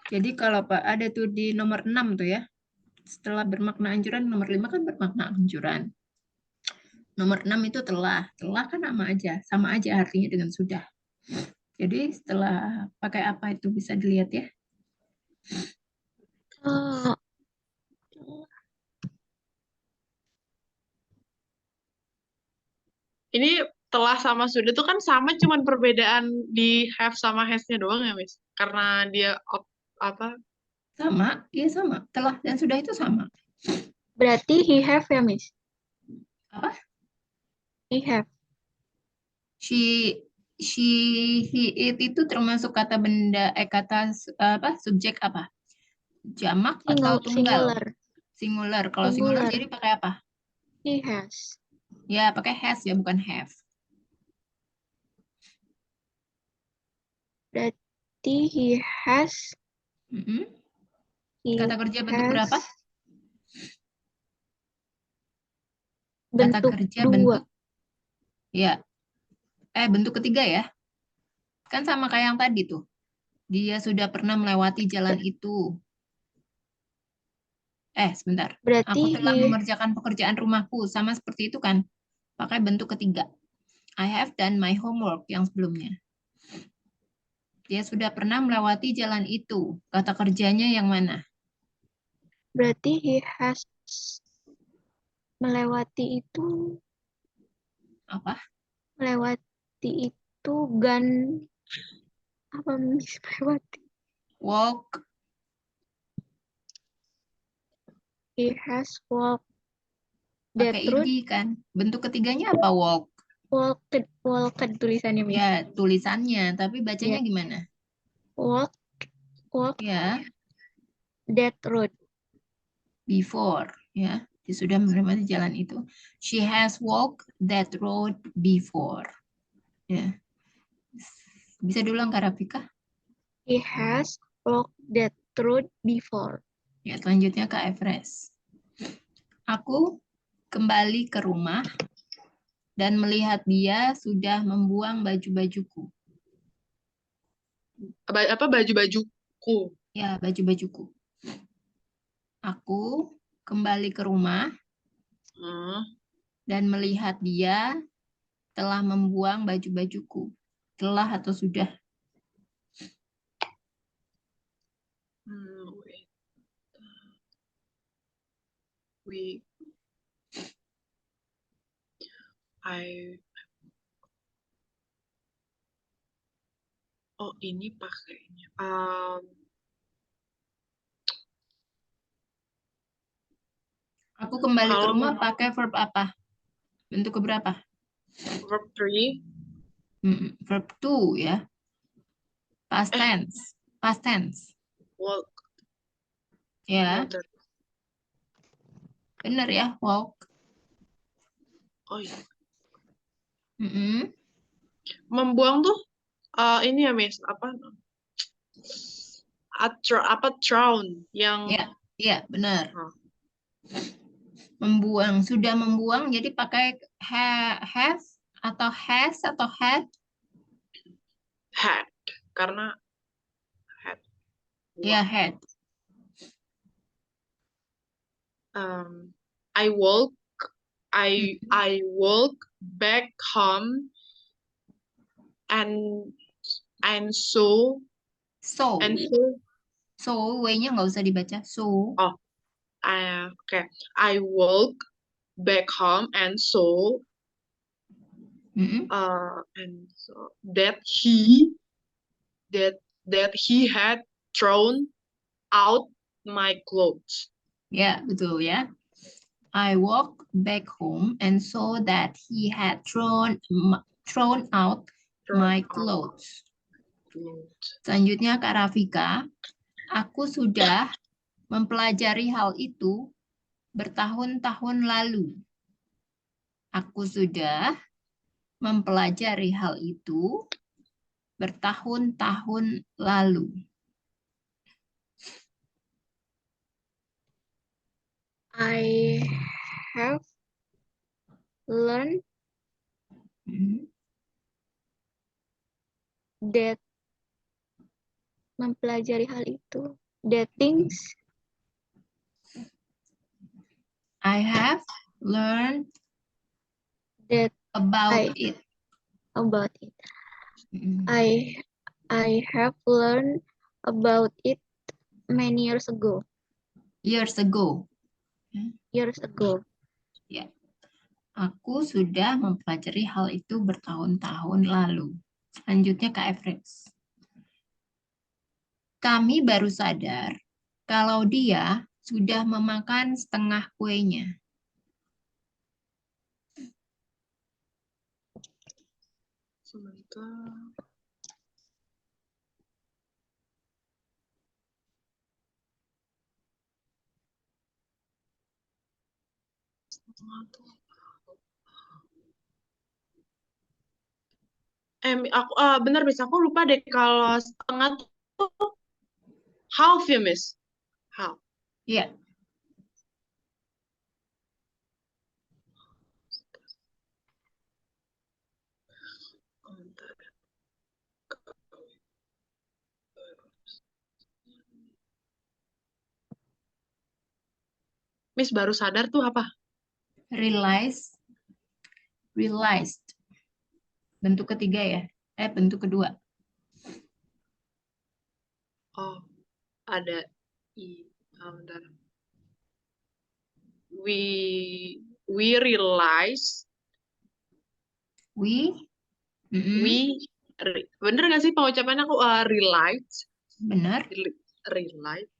Jadi kalau Pak ada tuh di nomor 6 tuh ya. Setelah bermakna anjuran, nomor 5 kan bermakna anjuran. Nomor 6 itu telah. Telah kan sama aja artinya dengan sudah. Jadi setelah pakai apa itu bisa dilihat ya. Oh, Ini telah sama sudah tuh kan sama, cuman perbedaan di have sama has-nya doang ya, Miss? Karena dia apa? Sama, iya sama. Telah dan sudah itu sama. berarti he have ya, Miss? Apa? He have. She, he, it itu termasuk kata benda, kata apa? Subjek apa? Jamak atau tunggal? Singular. Singular. Kalau singular Singular. jadi pakai apa? He has. Ya, pakai has ya, bukan have. Berarti he has. Mm-mm. He Kata kerja bentuk has berapa? Kata bentuk kerja 2. bentuk. Ya. Bentuk ketiga ya. Kan sama kayak yang tadi tuh. Dia sudah pernah melewati jalan itu. Sebentar. Berarti Aku telah mengerjakan pekerjaan rumahku. Sama seperti itu kan. Pakai bentuk ketiga. I have done my homework yang sebelumnya. Dia sudah pernah melewati jalan itu. Kata kerjanya yang mana? berarti he has melewati itu. Apa? Melewati itu apa, Miss? Melewati. Walk. He has walked that Pakai road. id kan. Bentuk ketiganya apa? Walk. Walked tulisannya, Miss. Ya, tulisannya. Tapi bacanya Ya. gimana? Walk Ya, that road. before. Ya, dia sudah melewati jalan itu. She has walked that road before. Ya. Bisa diulang Kak Rafika? He has walked that road before. Ya, selanjutnya Kak Everest. Aku kembali ke rumah dan melihat dia sudah membuang baju-bajuku. Apa baju-bajuku? Ya, baju-bajuku. Aku kembali ke rumah dan melihat dia telah membuang baju-bajuku. Telah atau sudah? Wait. I Oh, ini pakainya. Aku kembali ke Kalau rumah pakai verb apa? Bentuk keberapa? verb 3, Verb to ya. Past eh, tense. Past tense. walk. Ya, Bentar. benar ya. Walk. Oh iya. Mm-mm. Membuang tuh ini ya, Miss. Apa? Drown. Yang... Ya, ya, benar. Oh, Membuang. Sudah membuang, jadi pakai have atau has atau had. had. Karena had. Ya, Buang. had. I walk. Mm. I walk back home and so So, and so W-nya nggak usah dibaca. So, oh okay. I walk back home and so mm-mm. that he that he had thrown out my clothes. Ya, betul ya. I walked back home and saw that he had thrown out Thrown my out clothes. clothes. Selanjutnya Kak Rafika, aku sudah mempelajari hal itu bertahun-tahun lalu. Aku sudah mempelajari hal itu bertahun-tahun lalu. I have learned Hmm. that mempelajari hal itu. That things I have learned that about I it. about it. Hmm. I have learned about it many years ago. Years ago. Years ago. Ya. Aku sudah mempelajari hal itu bertahun-tahun lalu. Selanjutnya Kak Everest. Kami baru sadar kalau dia sudah memakan setengah kuenya. Sebentar. Aku benar Miss, aku lupa deh kalau setengah tuh half ya Miss. Half. Ya, Bentar. Miss baru sadar tuh apa? realized. Bentuk ketiga ya. Bentuk kedua. Oh, ada bentar. We realize We, bener nggak sih pengucapannya aku realize benar. realize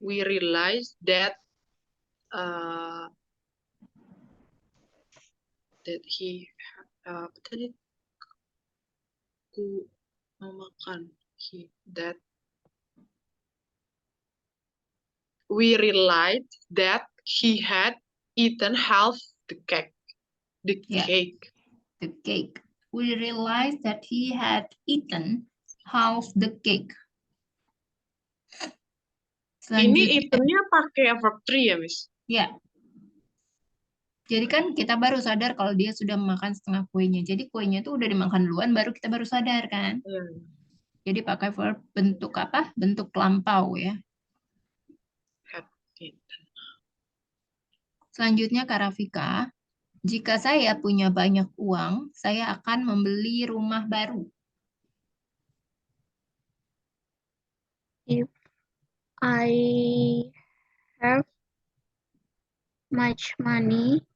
we realize that that he apa tadi ku memakan that we realized that he had eaten half the cake. The Ya. cake. The cake. We realized that he had eaten half the cake. Ini Selanjutnya, eatennya pakai verb 3 ya, Miss? ya. Jadi kan kita baru sadar kalau dia sudah memakan setengah kuenya. Jadi kuenya itu udah dimakan duluan, baru kita baru sadar kan. Iya. Jadi pakai verb bentuk apa? Bentuk lampau ya. Had eaten. Selanjutnya Kak Rafika, jika saya punya banyak uang, saya akan membeli rumah baru. If I have much money,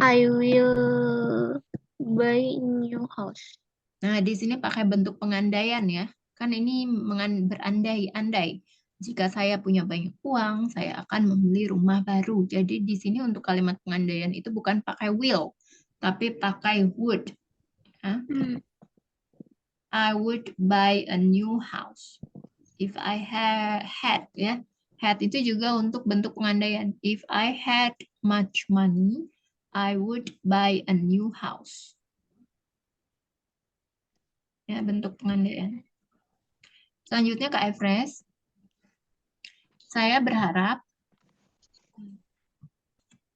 I will buy new house. Nah, di sini pakai bentuk pengandaian ya. Kan ini berandai-andai. Jika saya punya banyak uang, saya akan membeli rumah baru. Jadi di sini untuk kalimat pengandaian itu bukan pakai will, tapi pakai would. Ya. I would buy a new house. If I had ya. Had itu juga untuk bentuk pengandaian. If I had much money, I would buy a new house. Ya, bentuk pengandaian. Selanjutnya Kak Efres. Saya berharap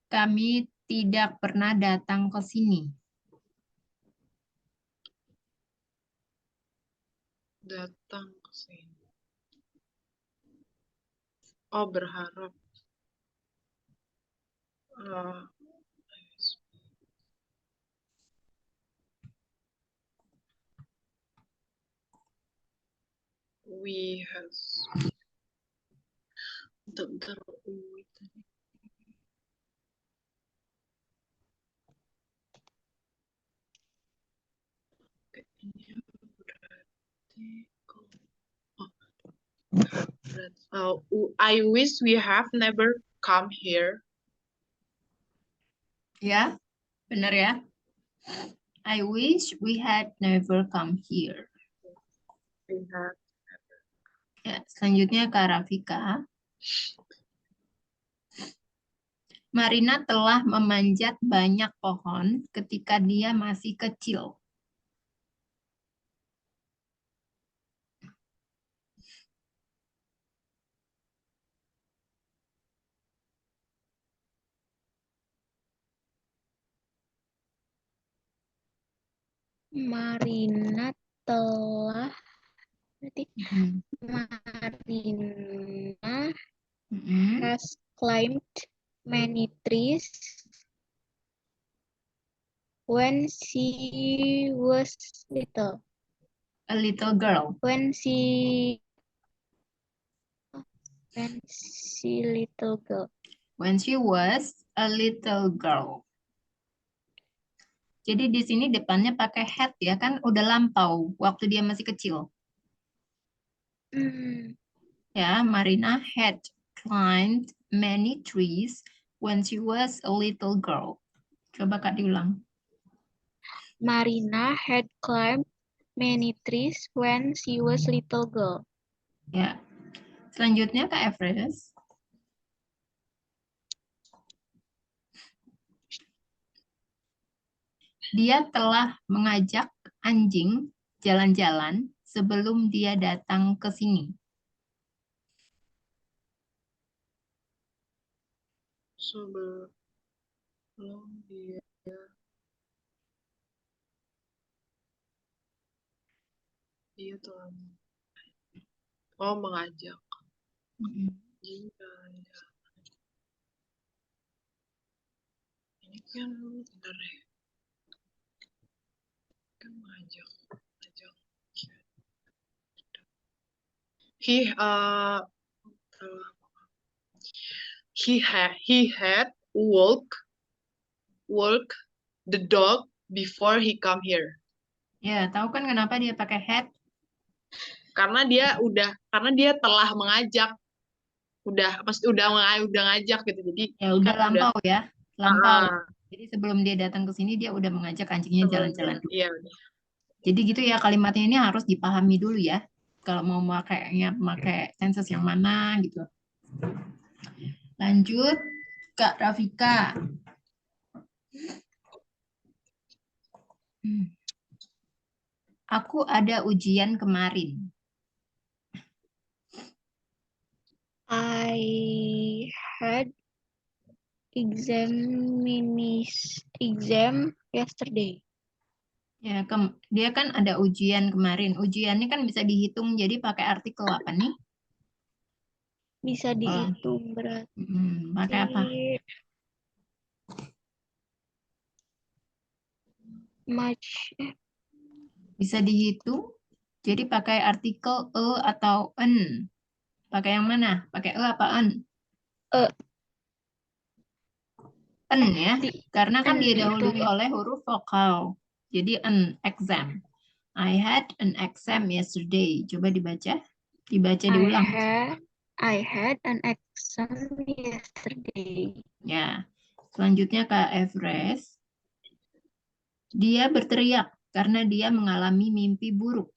kami tidak pernah datang ke sini. Datang ke sini. Oh, berharap. We has. Bentar, we tadi. Oke, ini berarti I wish we have never come here. Ya, benar ya. I wish we had never come here. We have. Ya, selanjutnya Kak Rafika. Marina telah memanjat banyak pohon ketika dia masih kecil. Marina telah Mm-mm. Marina Mm-mm. has climbed many trees when she was little. A little girl. When she little girl. When she was a little girl. Jadi di sini depannya pakai had ya, kan udah lampau waktu dia masih kecil. Ya, Marina had climbed many trees when she was a little girl. Coba Kak diulang. Marina had climbed many trees when she was little girl. Ya. Selanjutnya Kak Everest. Dia telah mengajak anjing jalan-jalan sebelum dia datang ke sini. Sebelum dia telah mengajak. Jalan-jalan. Ini kan bentar deh. Kan mengajak. He had walk the dog before he come here. Ya, tahu kan kenapa dia pakai had? Karena dia telah mengajak. Udah ngajak gitu. Jadi Ya udah kan lampau ya, lampau. Ah, Jadi sebelum dia datang ke sini dia udah mengajak anjingnya jalan-jalan dulu. Iya. Jadi gitu ya, kalimatnya ini harus dipahami dulu ya. Kalau mau pakai tenses yang mana gitu. Lanjut Kak Rafika. Aku ada ujian kemarin. I had exam yesterday. Ya, dia kan ada ujian kemarin. Ujiannya kan bisa dihitung jadi pakai artikel apa nih? Bisa dihitung berarti. Pakai apa? Much. Bisa dihitung. Jadi pakai artikel e atau en. Pakai yang mana? Pakai e apa en? An ya, karena kan An didahului itu. oleh huruf vokal. Jadi an, exam. I had an exam yesterday. Coba dibaca. Dibaca diulang. I had an exam yesterday. Ya. Selanjutnya Kak Everest. Dia berteriak karena dia mengalami mimpi buruk.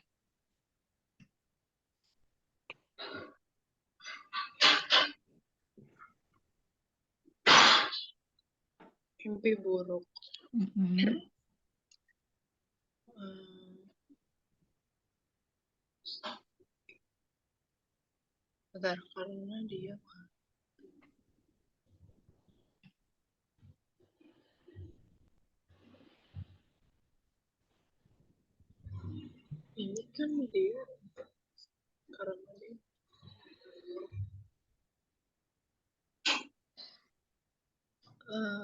Mimpi buruk. Mhm. Hmm, bentar, karena dia ini kan dia karena dia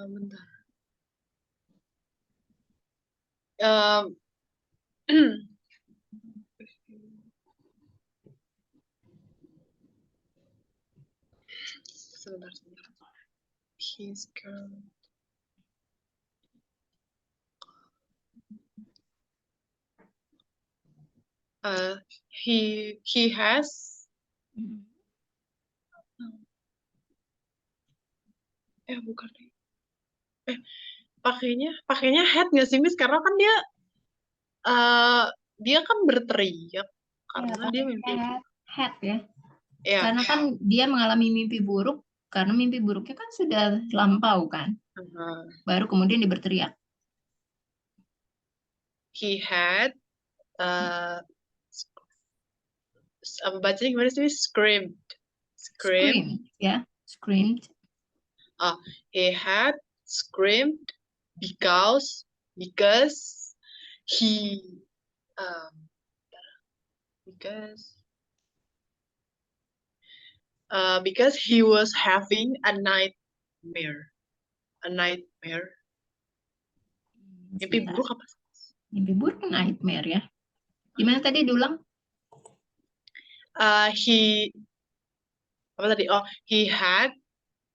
bentar. Sebentar. His girl. He has bukan pakainya had nggak sih Miss, karena kan dia kan berteriak karena dia mimpi Had ya. ya. Karena kan dia mengalami mimpi buruk, karena mimpi buruknya kan sudah lampau kan. Baru kemudian dia berteriak. He had bacanya gimana sih? Screamed Ya, screamed. He had screamed because he because he was having a nightmare. Mimpi Sebentar. buruk apa? Mimpi buruk nightmare ya. Gimana tadi diulang? He had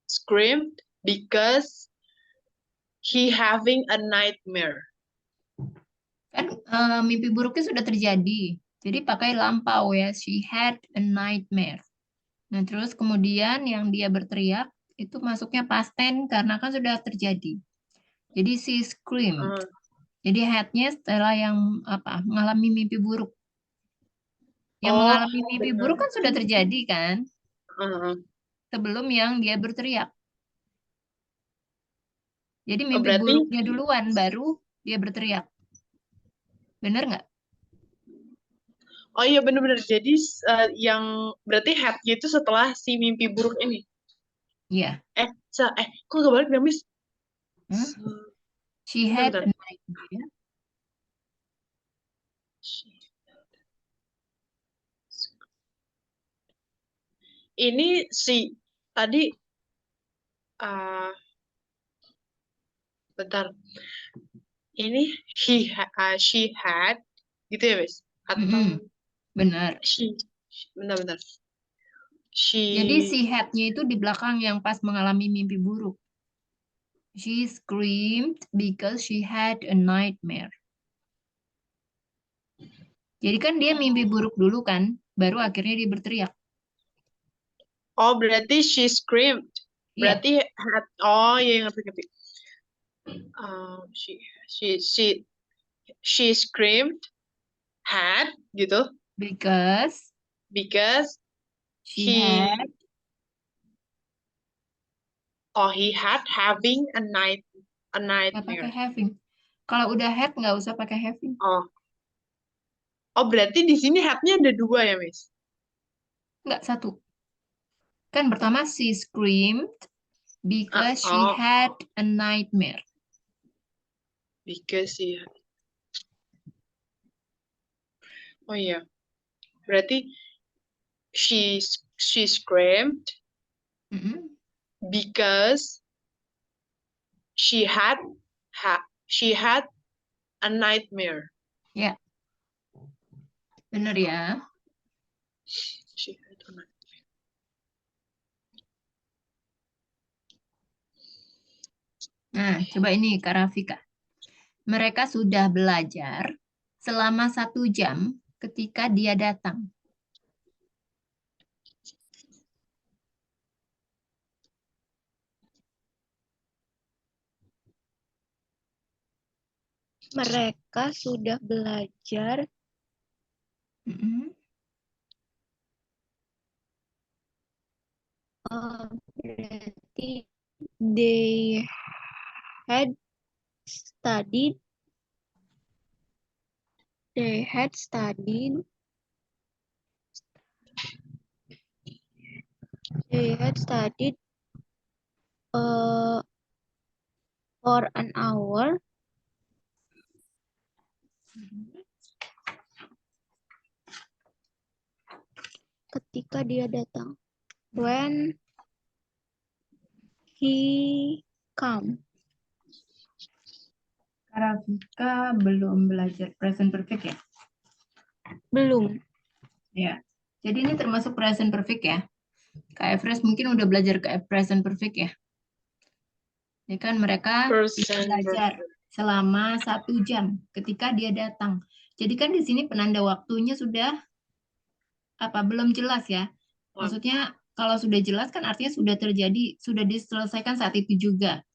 screamed because he having a nightmare. Kan mimpi buruknya sudah terjadi. Jadi pakai lampau ya. She had a nightmare. Nah, terus kemudian yang dia berteriak itu masuknya past tense karena kan sudah terjadi. Jadi she screamed. Jadi had-nya setelah yang mengalami mimpi buruk. Yang mengalami mimpi buruk kan sudah terjadi kan? Sebelum yang dia berteriak. Jadi mimpi buruknya duluan, baru dia berteriak. Bener nggak? Oh iya bener-bener. Jadi yang berarti had-nya itu setelah si mimpi buruk ini. Iya. Kok gak balik ya, Miss? She had a nightmare. Ini si tadi bentar. Ini she had gitu ya, Miss? Atau benar. Bentar. Jadi si had-nya itu di belakang yang pas mengalami mimpi buruk. She screamed because she had a nightmare. Jadi kan dia mimpi buruk dulu kan, baru akhirnya dia berteriak. Oh, berarti she screamed. Berarti had. Oh, iya ngerti. She screamed had gitu. Because he had having a nightmare. Nggak pakai having. Kalau udah had nggak usah pakai having. Oh, berarti di sini had-nya ada dua ya, Miss? Nggak, satu. Kan pertama she screamed because she had a nightmare. Because she had. Oh iya. Berarti she screamed because she had a nightmare. Ya. Bener ya. She had a nightmare. Nah, coba ini Kak Rafika. Mereka sudah belajar selama 1 jam ketika dia datang. Mereka sudah belajar Mm-mm. berarti they had studied they had studied they had studied for an hour ketika dia datang. When he come. Kak Rafika belum belajar present perfect ya? Belum. Ya. Jadi ini termasuk present perfect ya. Kak Everest mungkin udah belajar ke present perfect ya. Ini kan mereka Person belajar selama 1 jam ketika dia datang. Jadi kan di sini penanda waktunya sudah belum jelas ya. Maksudnya kalau sudah jelas kan artinya sudah terjadi, sudah diselesaikan saat itu juga.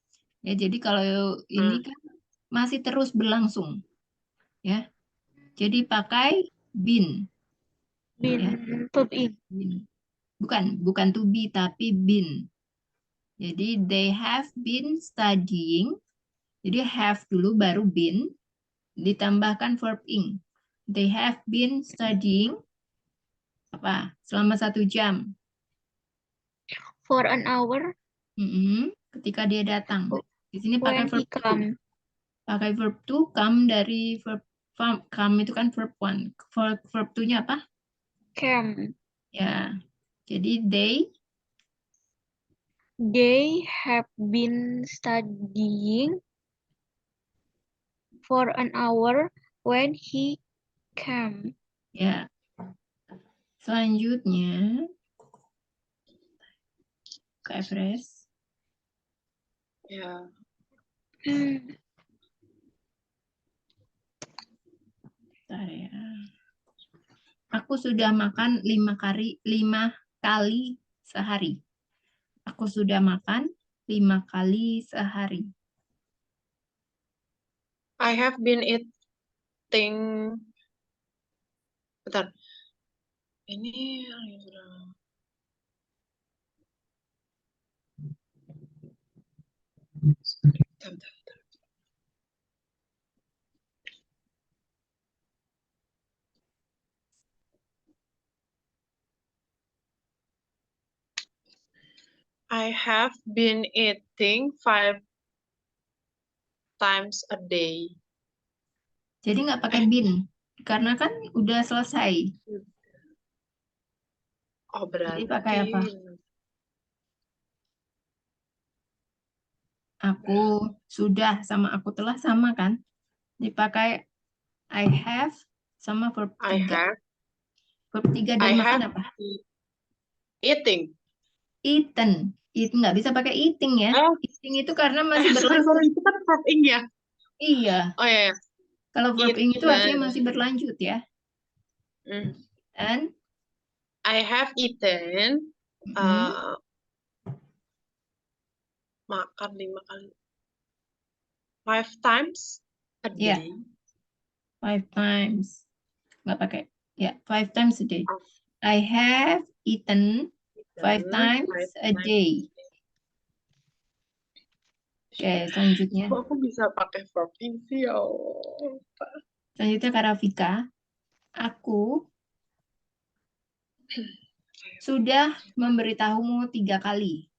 Ya, jadi kalau ini kan masih terus berlangsung. Ya. Jadi pakai been. Been Ya. verb in. Been. Bukan to be tapi been. Jadi they have been studying. Jadi have dulu baru been ditambahkan verb ing. They have been studying selama 1 jam. For an hour Ketika dia datang. Di sini pakai when he verb to. come. Pakai verb to come dari verb come itu kan verb one. Verb to-nya apa? Came. Ya. Jadi They have been studying for an hour when he came. ya. Selanjutnya ke Everest. Ya. Bentar ya. Aku sudah makan 5 kali sehari. Aku sudah makan 5 kali sehari. I have been eating. Bentar. Ini yang sudah. Bentar. I have been eating 5 times a day. Jadi nggak pakai been, karena kan udah selesai. Oh, Jadi pakai berarti apa? Aku sudah sama aku telah sama kan? Dipakai I have sama verb I 3. have Verb 3 dari I makan have apa? eating. Eaten. Itu nggak bisa pakai eating ya. Oh, Eating itu karena masih sorry, berlanjut. itu kan verb ing ya. Iya. Oh ya, ya. Kalau verb ing itu artinya Eaten. masih berlanjut ya. Dan I have eaten makan 5 kali. 5 times a ya, day. 5 times. Nggak pakai. Ya, 5 times a day. Oh. I have eaten 5 times a day. Oke, selanjutnya. Kok aku bisa pakai verb ing sih ya? Selanjutnya Kak Rafika. Aku sudah memberitahumu 3 kali.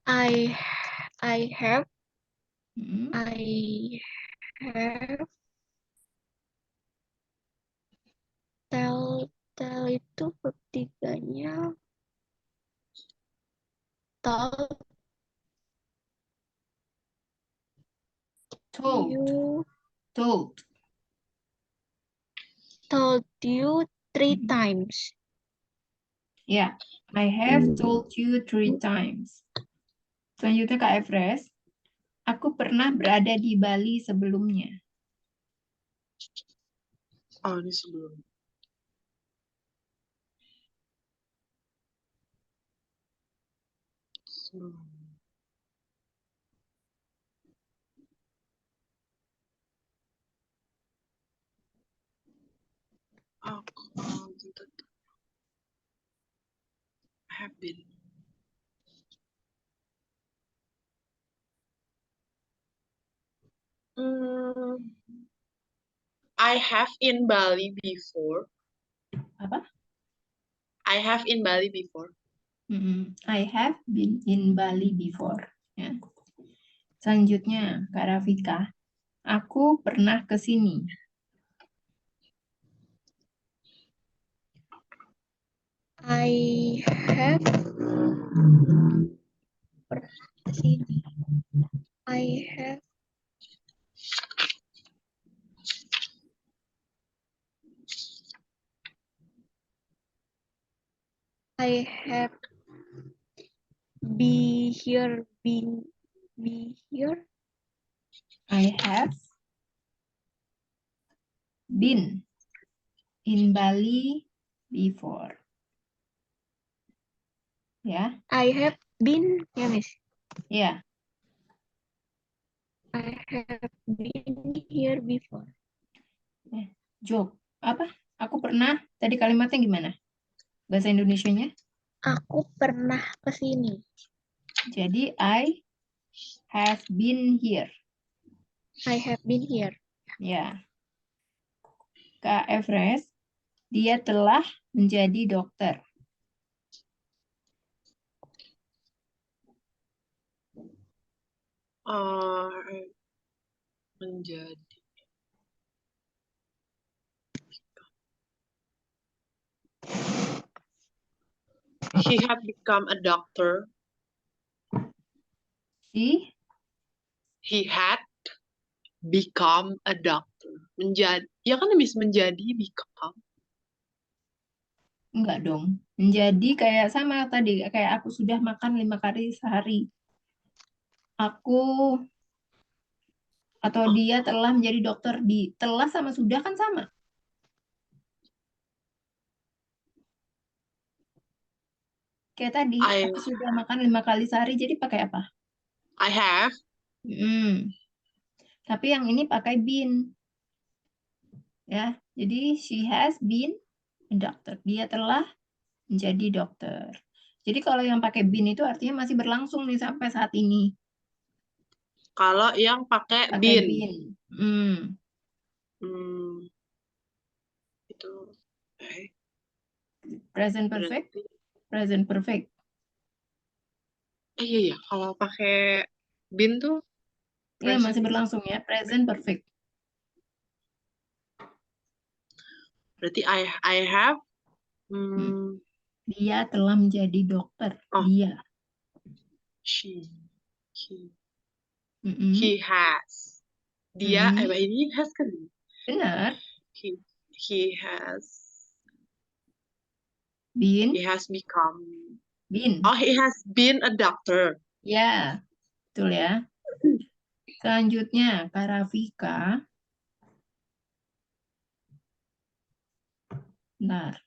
I have Hmm. I have tell itu verb 3-nya told Told. you Told. told you 3 times. Ya, I have told you 3 times. Selanjutnya Kak Everest. Aku pernah berada di Bali sebelumnya. Oh, ini sebelum. Sebelum. Aku have been. I have in Bali before. Apa? I have in Bali before. I have been in Bali before. Ya. Selanjutnya, Kak Rafika. Aku pernah ke sini. I have pernah ke sini. I have be here, be here. I have been in Bali before. Ya, I have been, ya Miss. ya. I have been here before. Job. Apa? Aku pernah. Tadi kalimatnya gimana? Bahasa Indonesianya? Aku pernah ke sini. Jadi I have been here. I have been here. Ya. Kak Everest, dia telah menjadi dokter. Menjadi. He had become a doctor. He had become a doctor. Menjadi. Ya kan Miss, menjadi become. Enggak dong. Menjadi kayak sama tadi. Kayak aku sudah makan 5 kali sehari. Aku atau dia telah menjadi dokter. Telah sama sudah kan sama. Kayak tadi, aku sudah makan 5 kali sehari. Jadi pakai apa? I have. Tapi yang ini pakai been. Ya, jadi she has been a doctor. Dia telah menjadi dokter. Jadi kalau yang pakai been itu artinya masih berlangsung nih sampai saat ini. Kalau yang pakai been. Itu present perfect. Present perfect. Iya, kalau pakai been tuh Ya, masih berlangsung ya. Present perfect. Berarti I have. Dia telah menjadi dokter. Dia. He has. Dia, ini has kan? Benar. He has. Been. He has become. Been. Oh, he has been a doctor. Ya, betul ya. Selanjutnya, Kak Rafika. Bentar.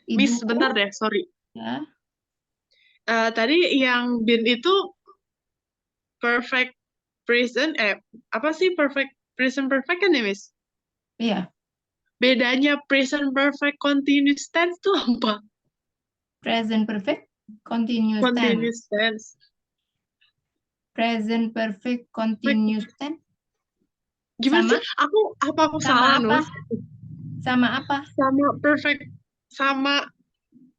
Miss, sebentar deh, sorry. Ya. Tadi yang been itu perfect present, apa sih perfect present perfect kan ya, Miss? Iya. Bedanya present perfect continuous tense itu apa? Present perfect continuous tense. Present perfect continuous tense. Gimana sih? Aku salah, apa? Nus? Sama apa? Sama perfect, sama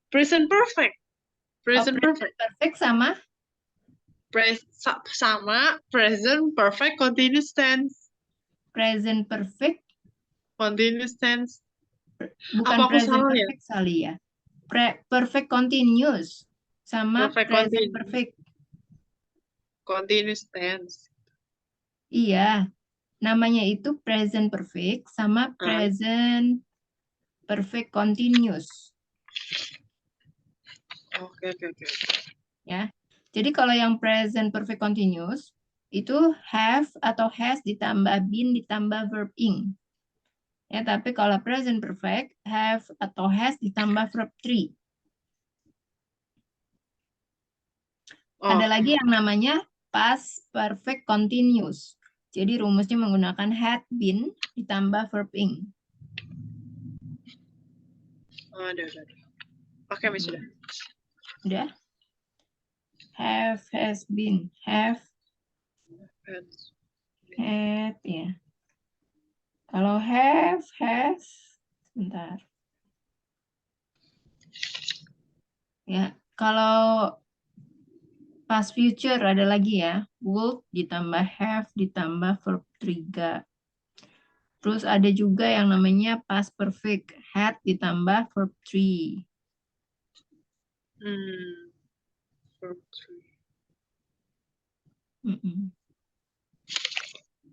present perfect. Present perfect. Perfect sama? Sama present perfect continuous tense. Present perfect continuous tense. Bukan present perfect ya? Kali ya. Perfect continuous sama present perfect. Continuous tense. Iya. namanya itu present perfect sama present perfect continuous. Oke. Ya. Jadi kalau yang present perfect continuous itu have atau has ditambah been ditambah verb ing. Ya, tapi kalau present perfect have atau has ditambah verb 3. Ada lagi yang namanya past perfect continuous. Jadi rumusnya menggunakan had been ditambah verb ing. Udah. Oke, Miss, sudah. Udah? Have, has been, have, had, ya. Kalau have, has, sebentar. Ya, kalau past future ada lagi ya. Would ditambah have ditambah verb 3. Terus ada juga yang namanya past perfect. Had ditambah verb 3. Verb 3.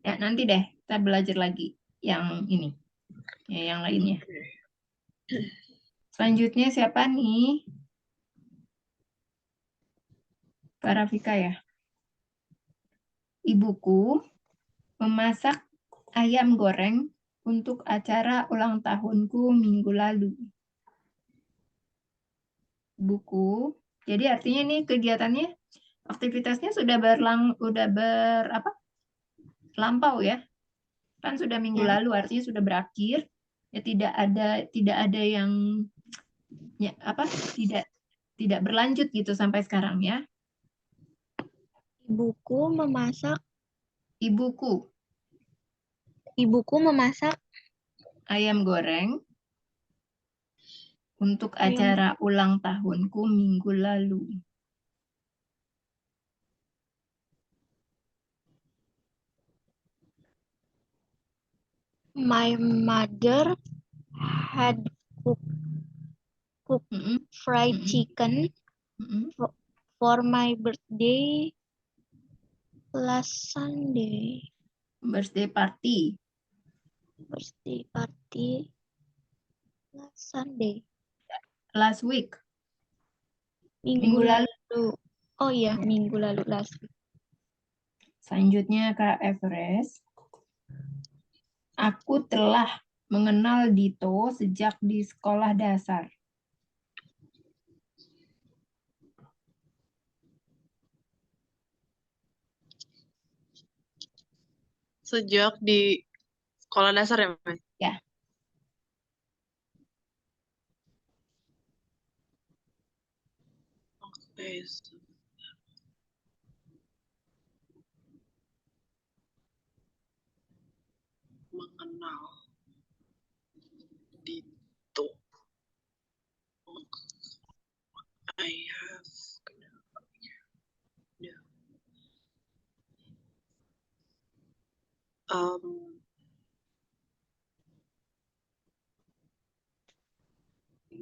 Ya, nanti deh kita belajar lagi yang ini. Ya, yang lainnya. Selanjutnya siapa nih? Kak Rafika ya. Ibuku memasak ayam goreng untuk acara ulang tahunku minggu lalu. Buku. Jadi artinya ini kegiatannya, aktivitasnya sudah lampau ya. Kan sudah minggu lalu, artinya sudah berakhir. Ya tidak ada yang ya, tidak berlanjut gitu sampai sekarang ya. Ibuku memasak ayam goreng untuk acara ulang tahunku minggu lalu. My mother had cooked fried chicken for my birthday last Sunday. Birthday party Last Sunday. last week. Minggu lalu. Oh iya, minggu lalu last week. Selanjutnya Kak Everest. Aku telah mengenal Dito sejak di sekolah dasar. Sejak di sekolah dasar ya, Mas? Ya. Oke. Mengenal Dito. I have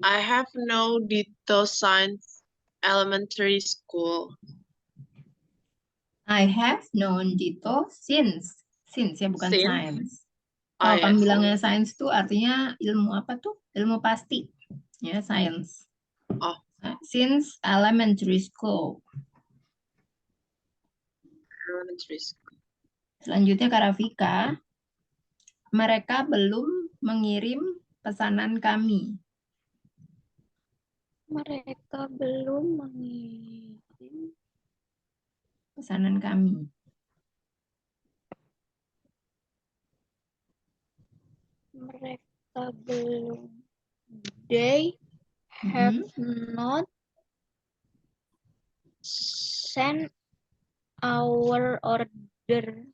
I have known Dito since elementary school. I have known Dito since ya bukan Since? science. Oh, Kalau kamu yes. bilangnya science tuh artinya ilmu apa tuh? Ilmu pasti. Ya, science. Oh. Since elementary school. Elementary school. Selanjutnya Kak Rafika. Mereka belum mengirim pesanan kami. Mereka belum mengirim Pesanan kami. Mereka belum. They have not sent our order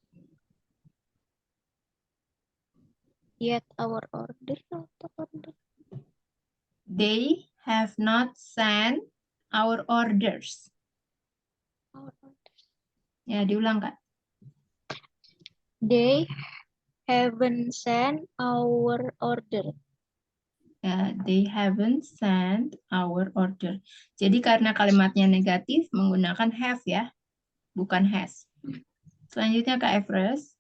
yet. Our order. They have not sent our orders. Ya, diulang Kak. They haven't sent our order. Ya, they haven't sent our order. Jadi karena kalimatnya negatif menggunakan have ya, bukan has. Selanjutnya Kak Everest.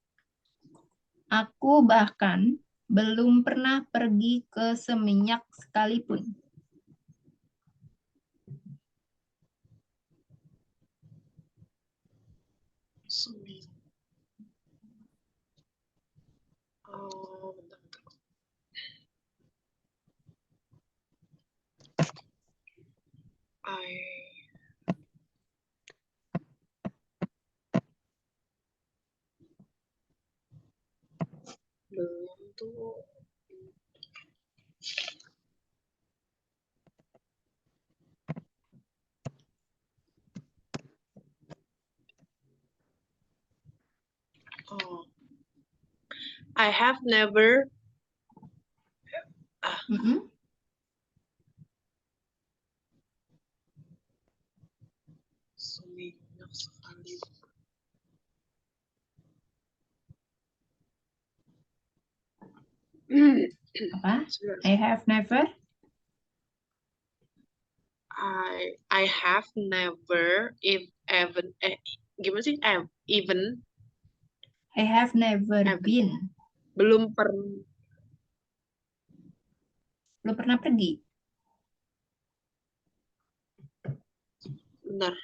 Aku bahkan belum pernah pergi ke Seminyak sekalipun. Oh, bentar, bentar. Belum tuh. Oh, I have never. Mm-mm. Seminyak sekali. Apa? Sebentar. I have never. I have never gimana sih? Even I have never Evan. been. Belum pernah. Belum pernah pergi. Benar.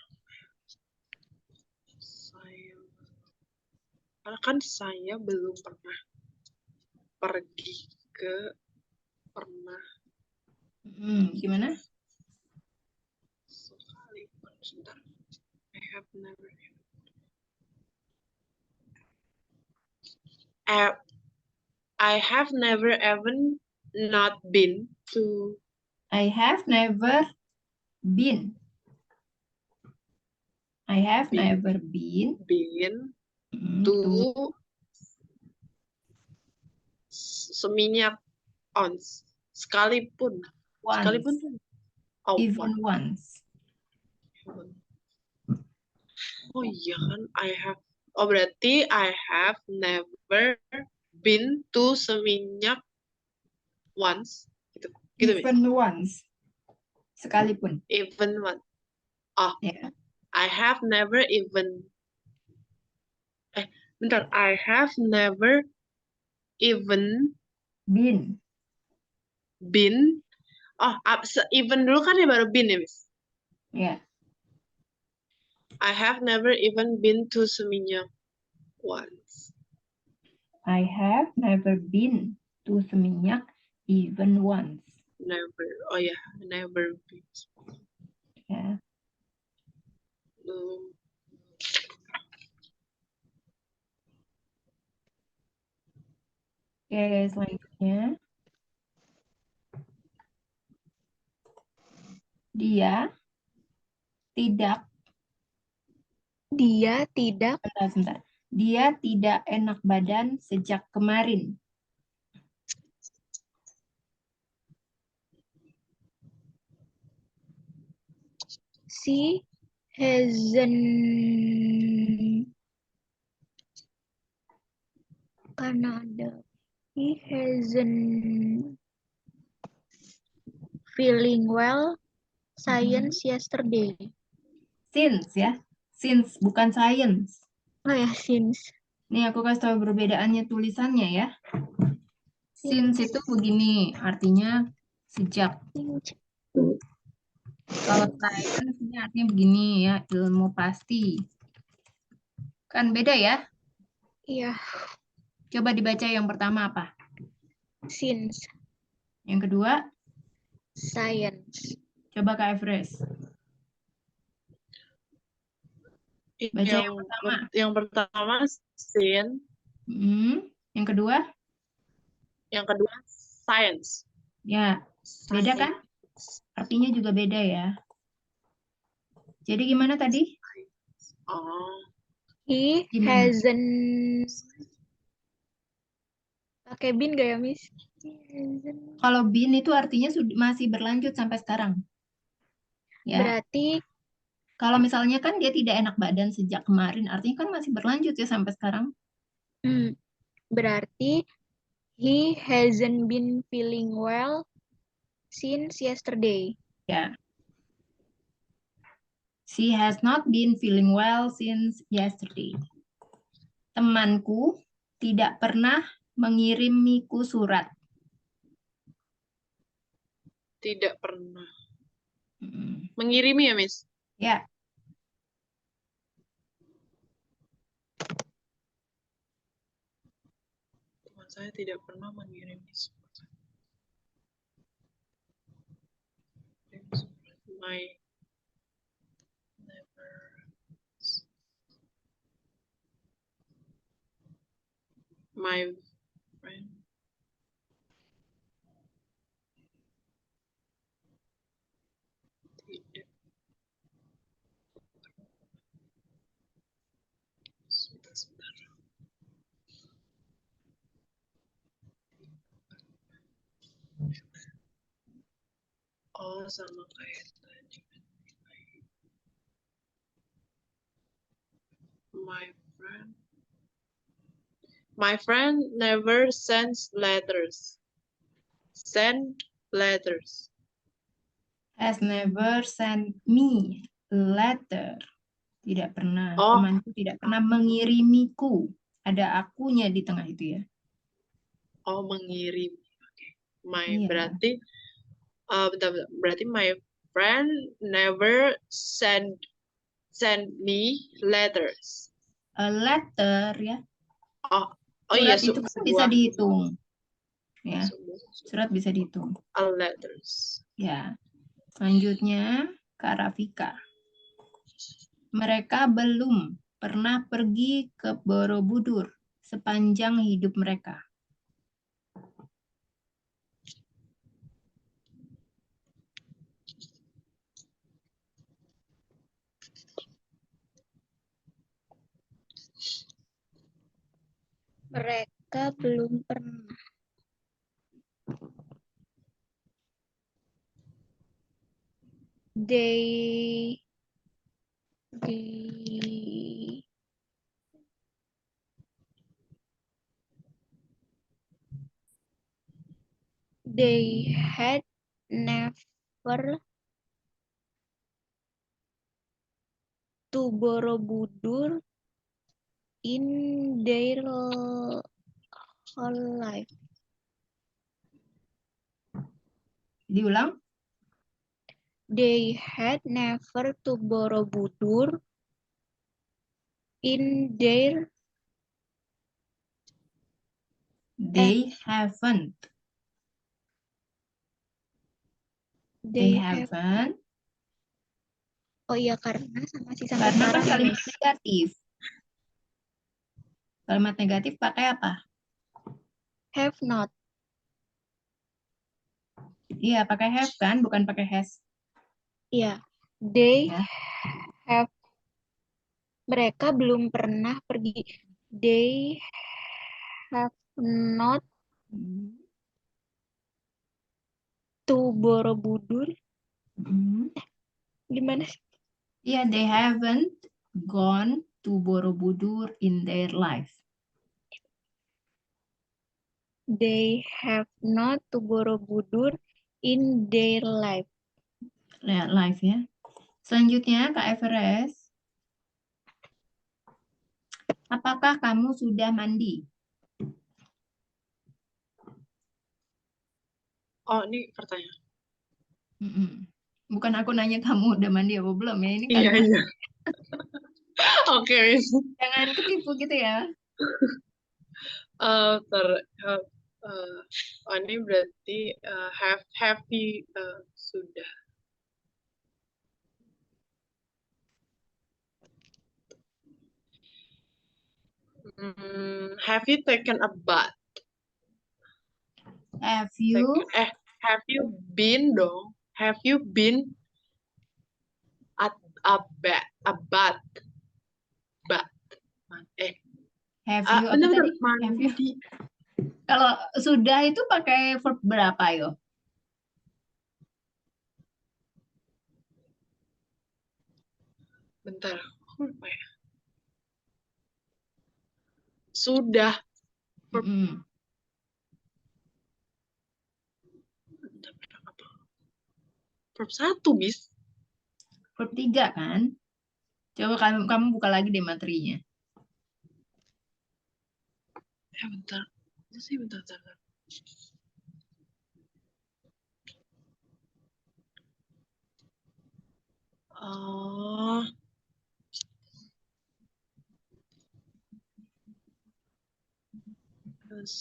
Karena kan saya belum pernah pergi ke pernah Gimana? sekali. Sebentar. I have never. I have never even not been to. I have never been. I have Been. never been To to Seminyak ons sekalipun once, tuh. Oh, even once. Oh iya kan, berarti I have never been to Seminyak once. Gitu, Miss. Even once. Sekalipun. Even one. Oh, Ya. I have never even. Bentar. I have never even Been. been. Oh, even dulu kan ya baru been ya, Miss. Ya. I have never even been to Seminyak once. I have never been to Seminyak even once. Never. Oh ya, never been. Ya. Oke, selanjutnya. Dia tidak. Sebentar. Dia tidak enak badan sejak kemarin. She hasn't karena ada he hasn't feeling well since yesterday. Since ya. Since bukan science. Oh ya, since. Nih aku kasih tahu perbedaannya tulisannya ya. Since itu begini, artinya sejak. Kalau science ini artinya begini ya, ilmu pasti. Kan beda ya? Iya, Coba dibaca yang pertama apa? since. Yang kedua, Science. coba Kak Everest. Baca yang pertama. Yang pertama sin, Yang kedua? yang kedua science. Ya, beda kan? Artinya juga beda ya. Jadi gimana tadi? Oh, He Gimana? hasn't pakai bin gak ya, Miss? Kalau been itu artinya masih berlanjut sampai sekarang. Ya. Berarti Kalau misalnya kan dia tidak enak badan sejak kemarin, artinya kan masih berlanjut ya sampai sekarang. berarti he hasn't been feeling well since yesterday. Ya. She has not been feeling well since yesterday. Temanku tidak pernah mengirimiku surat. Tidak pernah. Mm, Mengirimi ya, Miss? Ya, Teman saya tidak pernah mengirimi surat. My never. My friend. Tidak. Sebentar. Oh, sama kayak tadi. My friend. My friend never sends letters. Send letters. has never sent me a letter. Tidak pernah. Oh, Temanku tidak pernah mengirimiku. Ada akunya di tengah itu ya. oh mengirim. Oke. My Iya. berarti bentar. Berarti my friend never send me letters. A letter ya. Oh, oh Surat iya, itu kan bisa dihitung. Ya, surat bisa dihitung. A letters. Ya. Selanjutnya, Kak Rafika. Mereka belum pernah pergi ke Borobudur sepanjang hidup mereka. Mereka belum pernah. They had never to Borobudur in their whole life. Diulang. They had never to Borobudur in their They haven't. They haven't. Oh iya, karena sama si sampai Karena kan sekarang, kalimat Miss. negatif. Kalimat negatif pakai apa? Have not. Iya, pakai have kan, bukan pakai has. Iya. They Ya. have. Mereka belum pernah pergi. They have not to Borobudur. Gimana sih? Iya, they haven't gone to Borobudur in their life. They have not to Borobudur in their life. Life ya. Selanjutnya, Kak Everest. Apakah kamu sudah mandi? Oh, ini pertanyaan. Bukan aku nanya kamu udah mandi apa belum ya. Ini Iya, kalimat. iya. Oke, Miss. Jangan ketipu gitu ya. Oh, ini berarti have you sudah. Have you taken a bath? Have you? Have you been dong? Have you been at a bath? Have you apa Benar-benar tadi? Have you? mandi. Kalau sudah itu pakai verb berapa yo? Bentar, aku lupa ya. Sudah. Verb 1, Bis. Verb 3 kan? Coba kamu buka lagi deh materinya. Bentar. Itu sih bentar. Oh, terus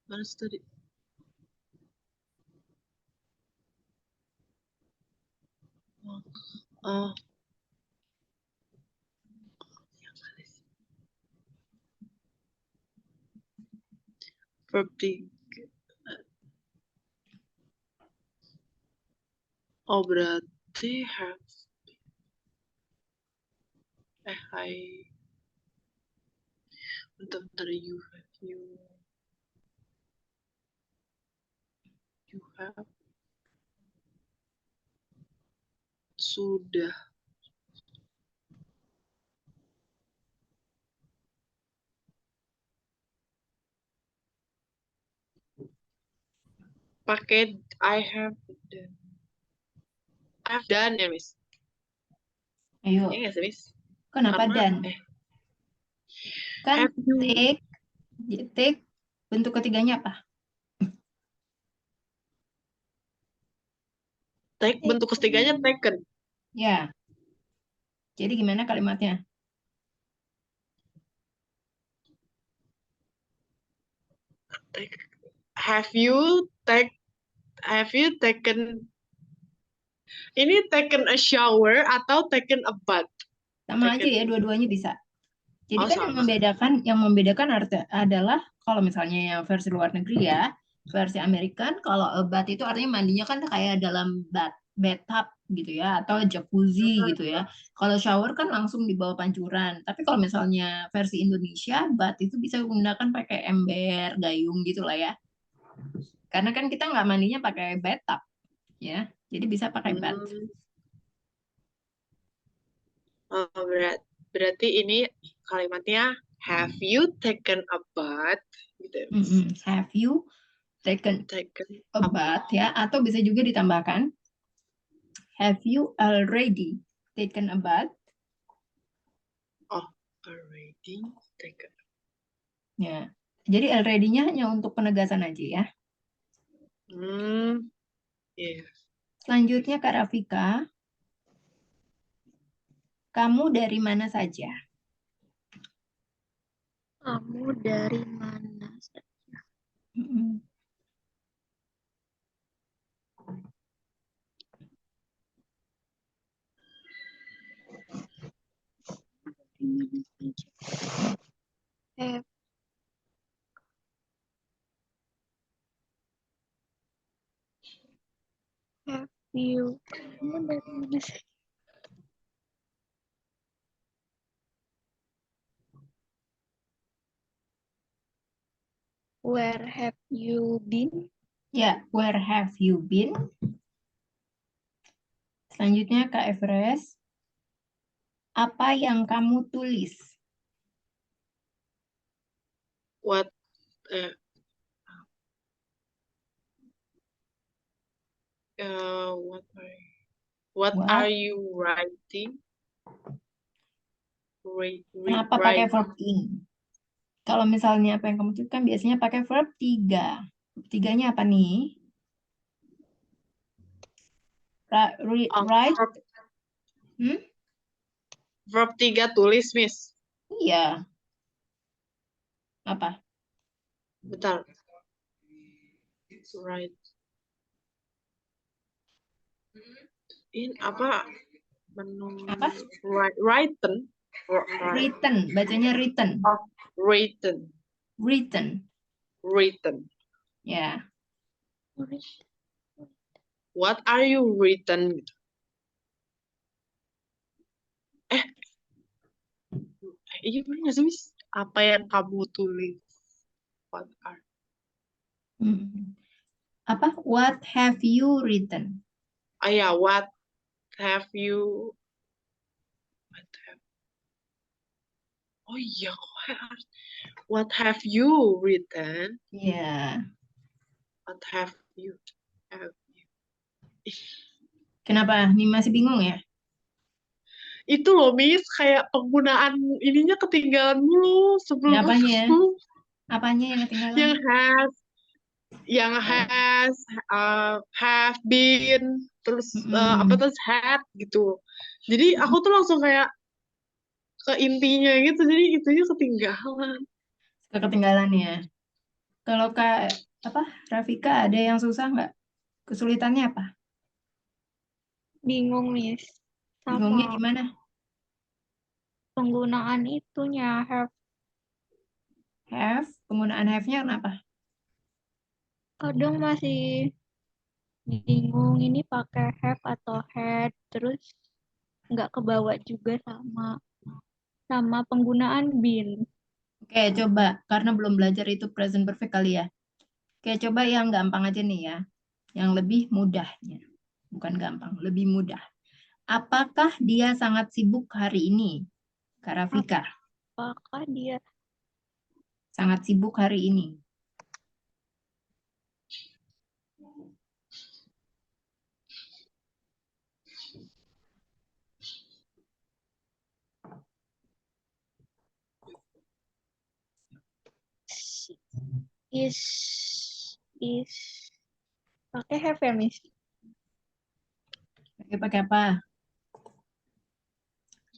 mana sih tadi? Oh, yang mana sih? Verb 3. Oh, berarti have. Bentar, you have sudah. Pakai I have done. I've done ya, Miss. Ayo, Iya nggak sih, Miss? kenapa Karena dan? Kan have you take bentuk ketiganya apa? take bentuk ketiganya taken. Ya, jadi gimana kalimatnya? Take. Have you taken ini taken a shower atau taken a bath? Sama aja ya, Taken. dua-duanya bisa. Jadi Oh, kan sama. yang membedakan adalah kalau misalnya yang versi luar negeri ya, versi Amerikan kalau bath itu artinya mandinya kan kayak dalam bathtub gitu ya atau jacuzzi gitu ya. Kalau shower kan langsung di bawah pancuran. Tapi kalau misalnya versi Indonesia, bath itu bisa menggunakan pakai ember, gayung gitu lah ya. Karena kan kita nggak mandinya pakai bathtub ya. Jadi bisa pakai bath. Hmm. Oh, berarti ini kalimatnya have you taken a bath? Gitu ya, Miss. Have you taken Taken a a bath ya? Atau bisa juga ditambahkan have you already taken a bath? Oh, already taken. Ya. Jadi already-nya hanya untuk penegasan aja ya. Iya. Selanjutnya Kak Rafika, kamu dari mana saja? Kamu dari mana? Mm-mm. Have have you? Kamu dari mana sih? Where have you been? Ya, where have you been? Selanjutnya Kak Everest, apa yang kamu tulis? What uh, what What? are you writing? Kenapa pakai verb in? Kalau misalnya apa yang kamu tulis kan biasanya pakai verb 3. Tiganya apa nih? Write? Verb, Hmm? verb 3 tulis, Miss. Iya. Apa? Bentar. Right. In apa? Apa? Written. Written. Bacanya written. Oh, written. Written. Written. Ya. What are you written? Iya benar nggak sih, Miss? Apa yang kamu tulis? What are? Apa? What have you written? Oh ya, what have you? Oh iya, what have you written? Ya. What have you? Have you? Kenapa? Nih masih bingung ya? itu loh Miss, kayak penggunaan ininya ketinggalan mulu sebelum Apanya? Apanya yang ketinggalan? yang has, have been, terus apa Mm-mm. terus had gitu. Jadi aku tuh langsung kayak ke intinya gitu, jadi itunya ketinggalan. Ketinggalan ya. Kalau Kak apa Rafika ada yang susah nggak? Kesulitannya apa? Bingung, Miss. Bingungnya Sama gimana? penggunaan itunya, have. Have, penggunaan have-nya kenapa? Kadang masih bingung ini pakai have atau had, terus nggak kebawa juga sama penggunaan been. Oke, coba karena belum belajar itu present perfect kali ya. Oke, coba yang gampang aja nih ya. Yang lebih mudahnya. Bukan gampang, lebih mudah. Apakah dia sangat sibuk hari ini? Kak Rafika, Apakah dia sangat sibuk hari ini. is pakai have ya, Miss? Pakai apa?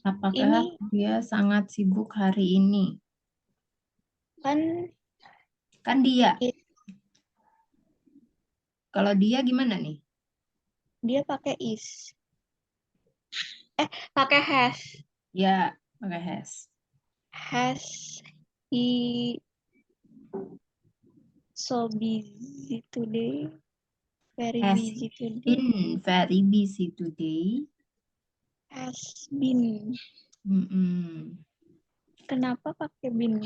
Apakah Ini dia sangat sibuk hari ini? kan Kan dia. is, Kalau dia gimana nih? dia pakai is. Pakai has. Ya, pakai has. Has he so busy today? Very Has busy today. been very busy today. Has been. Mm-mm. Kenapa pakai been?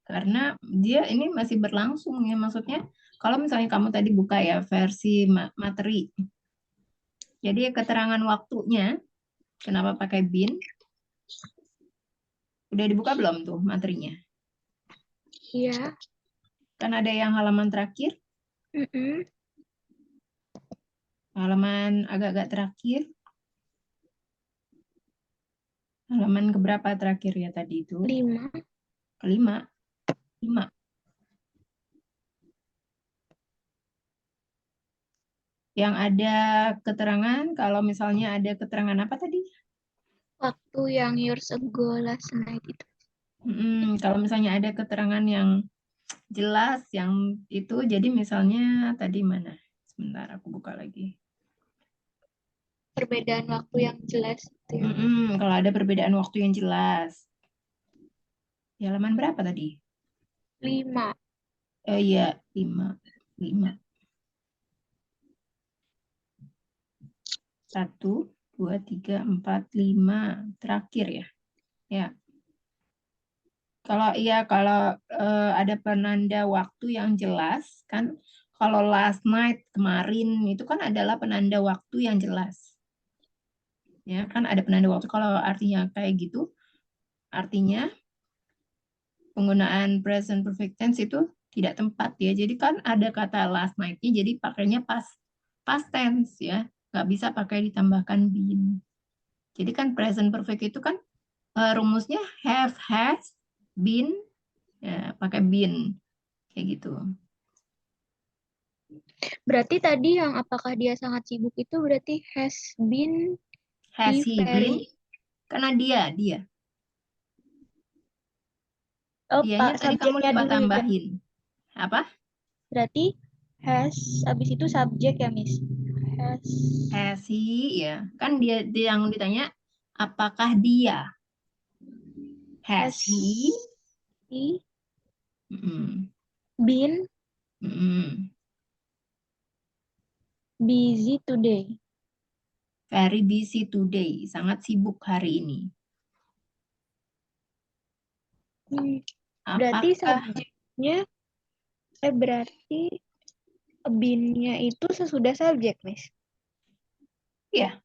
Karena dia ini masih berlangsung ya. Maksudnya kalau misalnya kamu tadi buka ya versi materi. Jadi keterangan waktunya, kenapa pakai been? Udah dibuka belum tuh materinya? Iya. Kan ada yang halaman terakhir, Mm-mm. halaman agak-agak terakhir. Halaman keberapa terakhir ya tadi itu? 5. Kelima. 5. Yang ada keterangan, kalau misalnya ada keterangan apa tadi? Waktu yang years ago last night itu. Kalau misalnya ada keterangan yang jelas, yang itu, jadi misalnya tadi mana? Sebentar, aku buka lagi. Perbedaan waktu yang jelas itu ya. Kalau ada perbedaan waktu yang jelas. Di halaman berapa tadi? 5. Iya, 5. 5. 1, 2, 3, 4, 5. Terakhir ya. Ya. Kalau ada penanda waktu yang jelas kan, kalau last night kemarin itu kan adalah penanda waktu yang jelas. Ya, kan ada penanda waktu. Kalau artinya kayak gitu, artinya penggunaan present perfect tense itu tidak tepat ya. Jadi kan ada kata last night-nya, jadi pakainya past tense ya. Nggak bisa pakai ditambahkan been. Jadi kan present perfect itu kan rumusnya have, has, been, ya, pakai been. Kayak gitu. Berarti tadi yang apakah dia sangat sibuk itu berarti has been Has he been? very. Karena dia. Oh, Dianya Pak, tadi kamu subjeknya lupa dulu ya. tambahin. Apa? Berarti has habis itu subjek ya, Miss. Has Has he, ya. Kan dia yang ditanya, apakah dia? Has has he? he Mm-mm. been Mm-mm. busy today? Very busy today. Sangat sibuk hari ini. Berarti Apakah subjeknya berarti been-nya itu sesudah subjek, Miss. ya?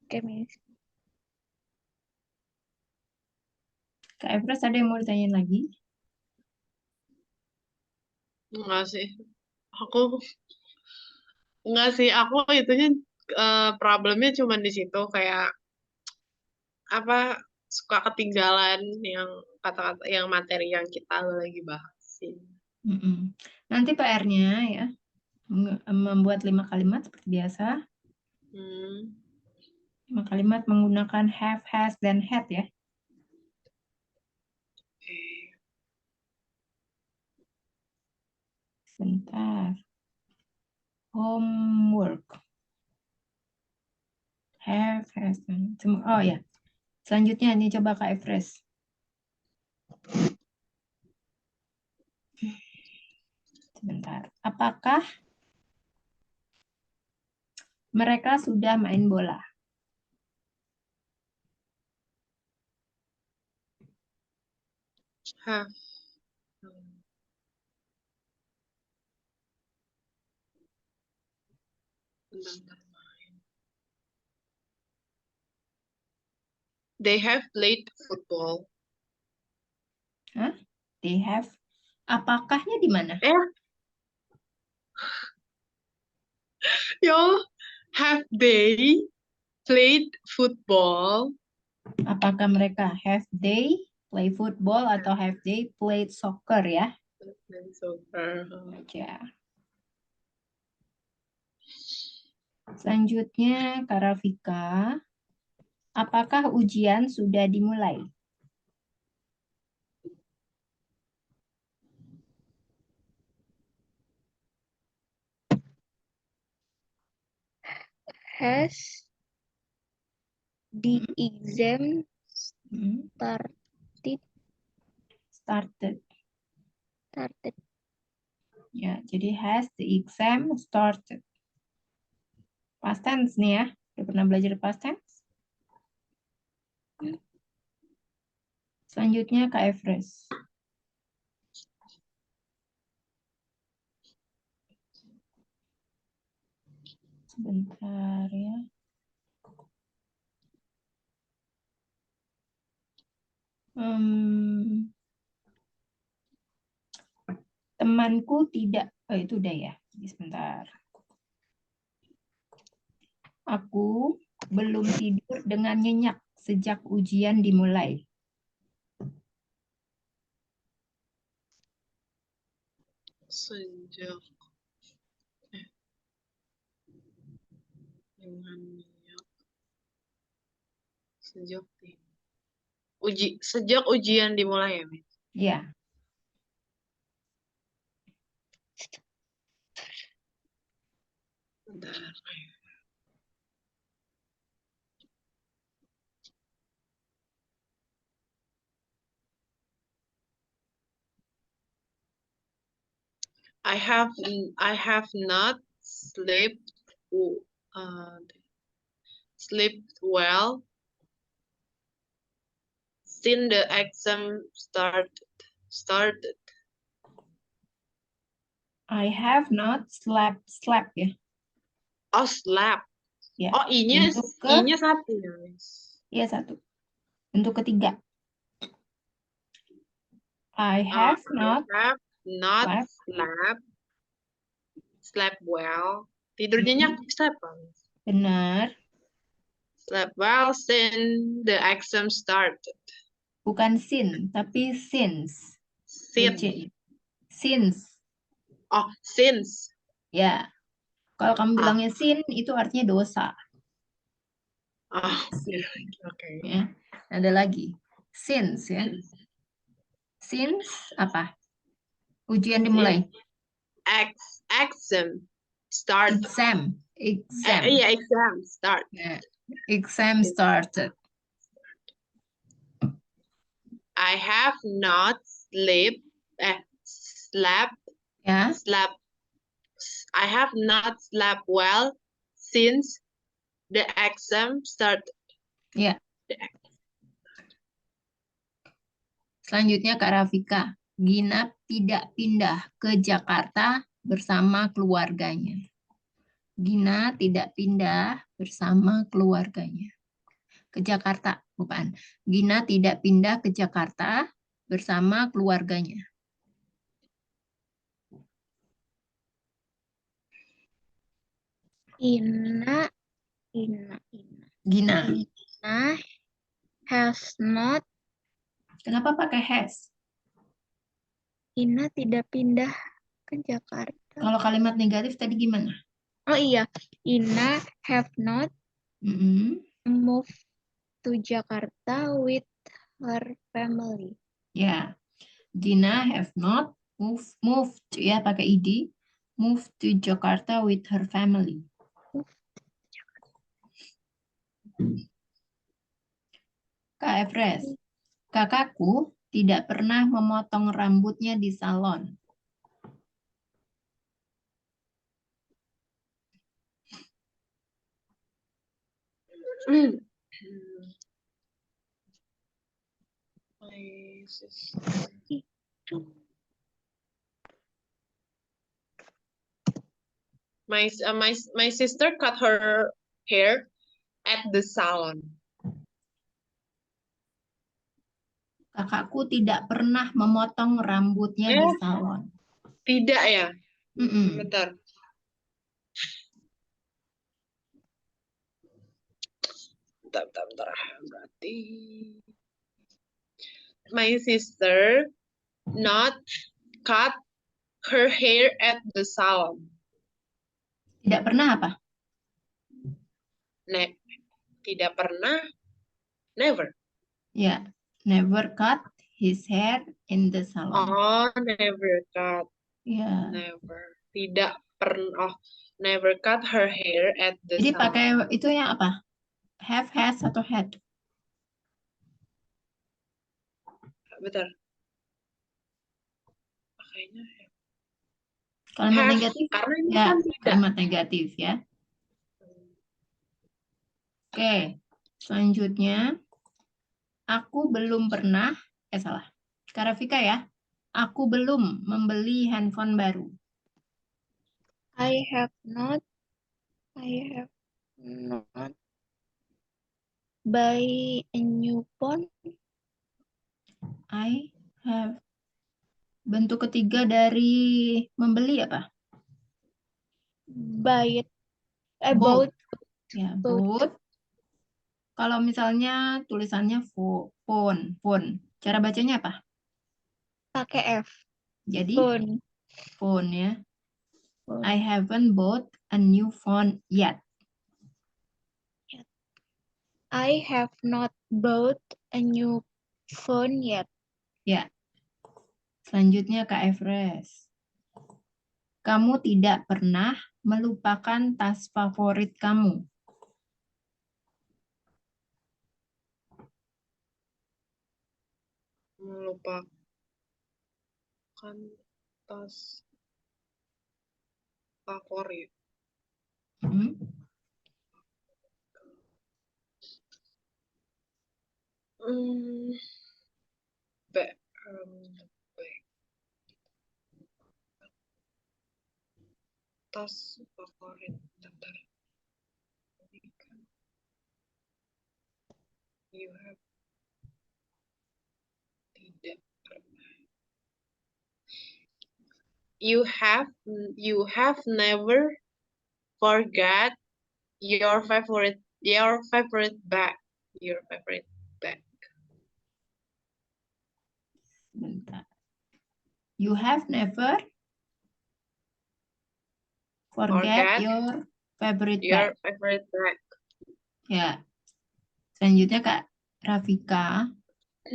Oke, Miss. Kak Evres ada yang mau ditanyain lagi? Enggak sih. Aku Enggak sih, aku itunya problemnya cuma di situ kayak apa suka ketinggalan yang kata-kata yang materi yang kita lagi bahas sih. Mm-mm. Nanti PR-nya ya, membuat 5 kalimat seperti biasa. Hmm. 5 kalimat menggunakan have, has, dan had ya. Oke. Sebentar. Homework. Have, has, dan oh ya. Selanjutnya nih coba Kak Efres. Sebentar. Apakah mereka sudah main bola? Hah. Bentar. They have played football. Hah? They have. Apakahnya di mana? Yo, have they played football? Apakah mereka have they play football atau have they played soccer ya? Soccer. Aja. Selanjutnya Kak Rafika. Apakah ujian sudah dimulai? Has the exam Hmm, started? Started. Started. Ya, jadi has the exam started. Past tense nih ya. Udah pernah belajar past tense? Selanjutnya Kak Efres. Sebentar ya. Temanku tidak, itu udah ya. Sebentar. Aku belum tidur dengan nyenyak sejak ujian dimulai. Sejak dengan niat sejak ujian dimulai ya, Mi? Ya, Bentar. I have not slept slept well since the exam started. I have not slept ya. Oh, slept. Ya. Oh, i-nya satu ya, Miss. Ya satu. Untuk ketiga. I have not slept well. Tidurnya slept, Miss. Benar. Slept well since the exam started. Bukan tapi since. Since. Oh, since. Ya. Kalau kamu bilangnya sin, itu artinya dosa. Oh, oke. Ya. Ada lagi. Since ya. Since apa? Ujian dimulai. Exam start. Exam. Iya, exam start. Yeah. Exam started. I have not slept. Ya. I have not slept well since the exam started. Ya. Selanjutnya Kak Rafika. Gina tidak pindah ke Jakarta bersama keluarganya. Gina tidak pindah bersama keluarganya. Ke Jakarta, bukan. Gina tidak pindah ke Jakarta bersama keluarganya. Ina Gina. has not. Kenapa pakai has? Ina tidak pindah ke Jakarta. Kalau kalimat negatif tadi gimana? Oh iya, Ina have not Mm-mm. moved to Jakarta with her family. Ya, Gina have not moved ya pakai id, moved to Jakarta with her family. Kak Efres, kakakku tidak pernah memotong rambutnya di salon. My sister. My sister cut her hair at the salon. Kakakku tidak pernah memotong rambutnya di salon. Tidak ya? Mm-mm. Bentar. Bentar. Berarti my sister not cut her hair at the salon. Tidak pernah apa? Tidak pernah. Never. Ya, never cut his hair in the salon. Oh, never cut. Ya. Never. Tidak pernah. Never cut her hair at the Jadi salon. pakai itu yang apa? Have, has, atau had? Bentar. Kayaknya Kalimat have, negatif? karena ini Ya, kan tidak. kalimat negatif ya. Oke, selanjutnya. Aku belum pernah, salah. Karafika ya. Aku belum membeli handphone baru. I have not buy a new phone. I have. Bentuk ketiga dari membeli apa? Buy it. About. Ya, bought. Kalau misalnya tulisannya phone. Cara bacanya apa? Pakai F. Jadi Phone. ya. Phone. I haven't bought a new phone yet. I have not bought a new phone yet. Ya. Selanjutnya Kak Efres. Kamu tidak pernah melupakan tas favorit kamu. Melupakan tas favorit. Tas favorit. Bentar. You have tidak pernah. You have never forgot your favorite bag. Your favorite bag. Bentar. You have never forget your favorite bag. Ya. Selanjutnya Kak Rafika,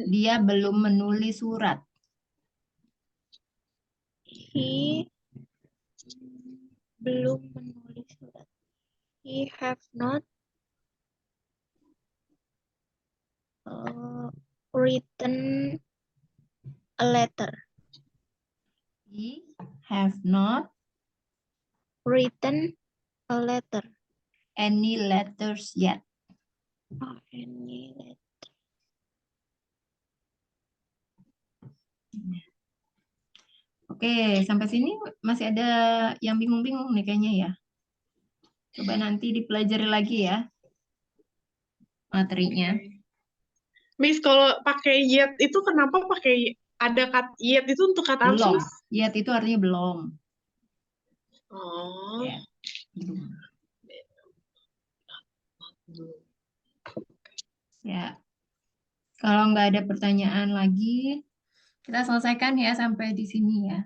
dia belum menulis surat. He belum menulis surat. He have not written a letter. He have not Written a letter. any letters yet. Any letter. Oke, sampai sini masih ada yang bingung-bingung nih kayaknya ya. Coba nanti dipelajari lagi ya materinya. Miss, kalau pakai yet itu kenapa pakai ada yet itu untuk kata apa? Belum. Yet itu artinya belum. Oh. Ya, belum. Ya, kalau nggak ada pertanyaan lagi, kita selesaikan ya sampai di sini ya.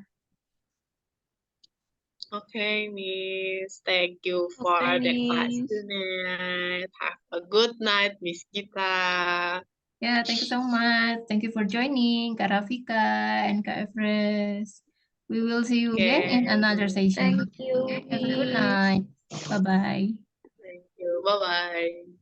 Okay, Miss. Thank you for Okay, the class Miss. tonight. Have a good night, Miss Gita. Ya, thank you so much. Thank you for joining, Kak Rafika and Kak Efres. We will see you again in Okay. another session. Thank you, Have a good Miss. night. Bye-bye. Thank you. Bye-bye.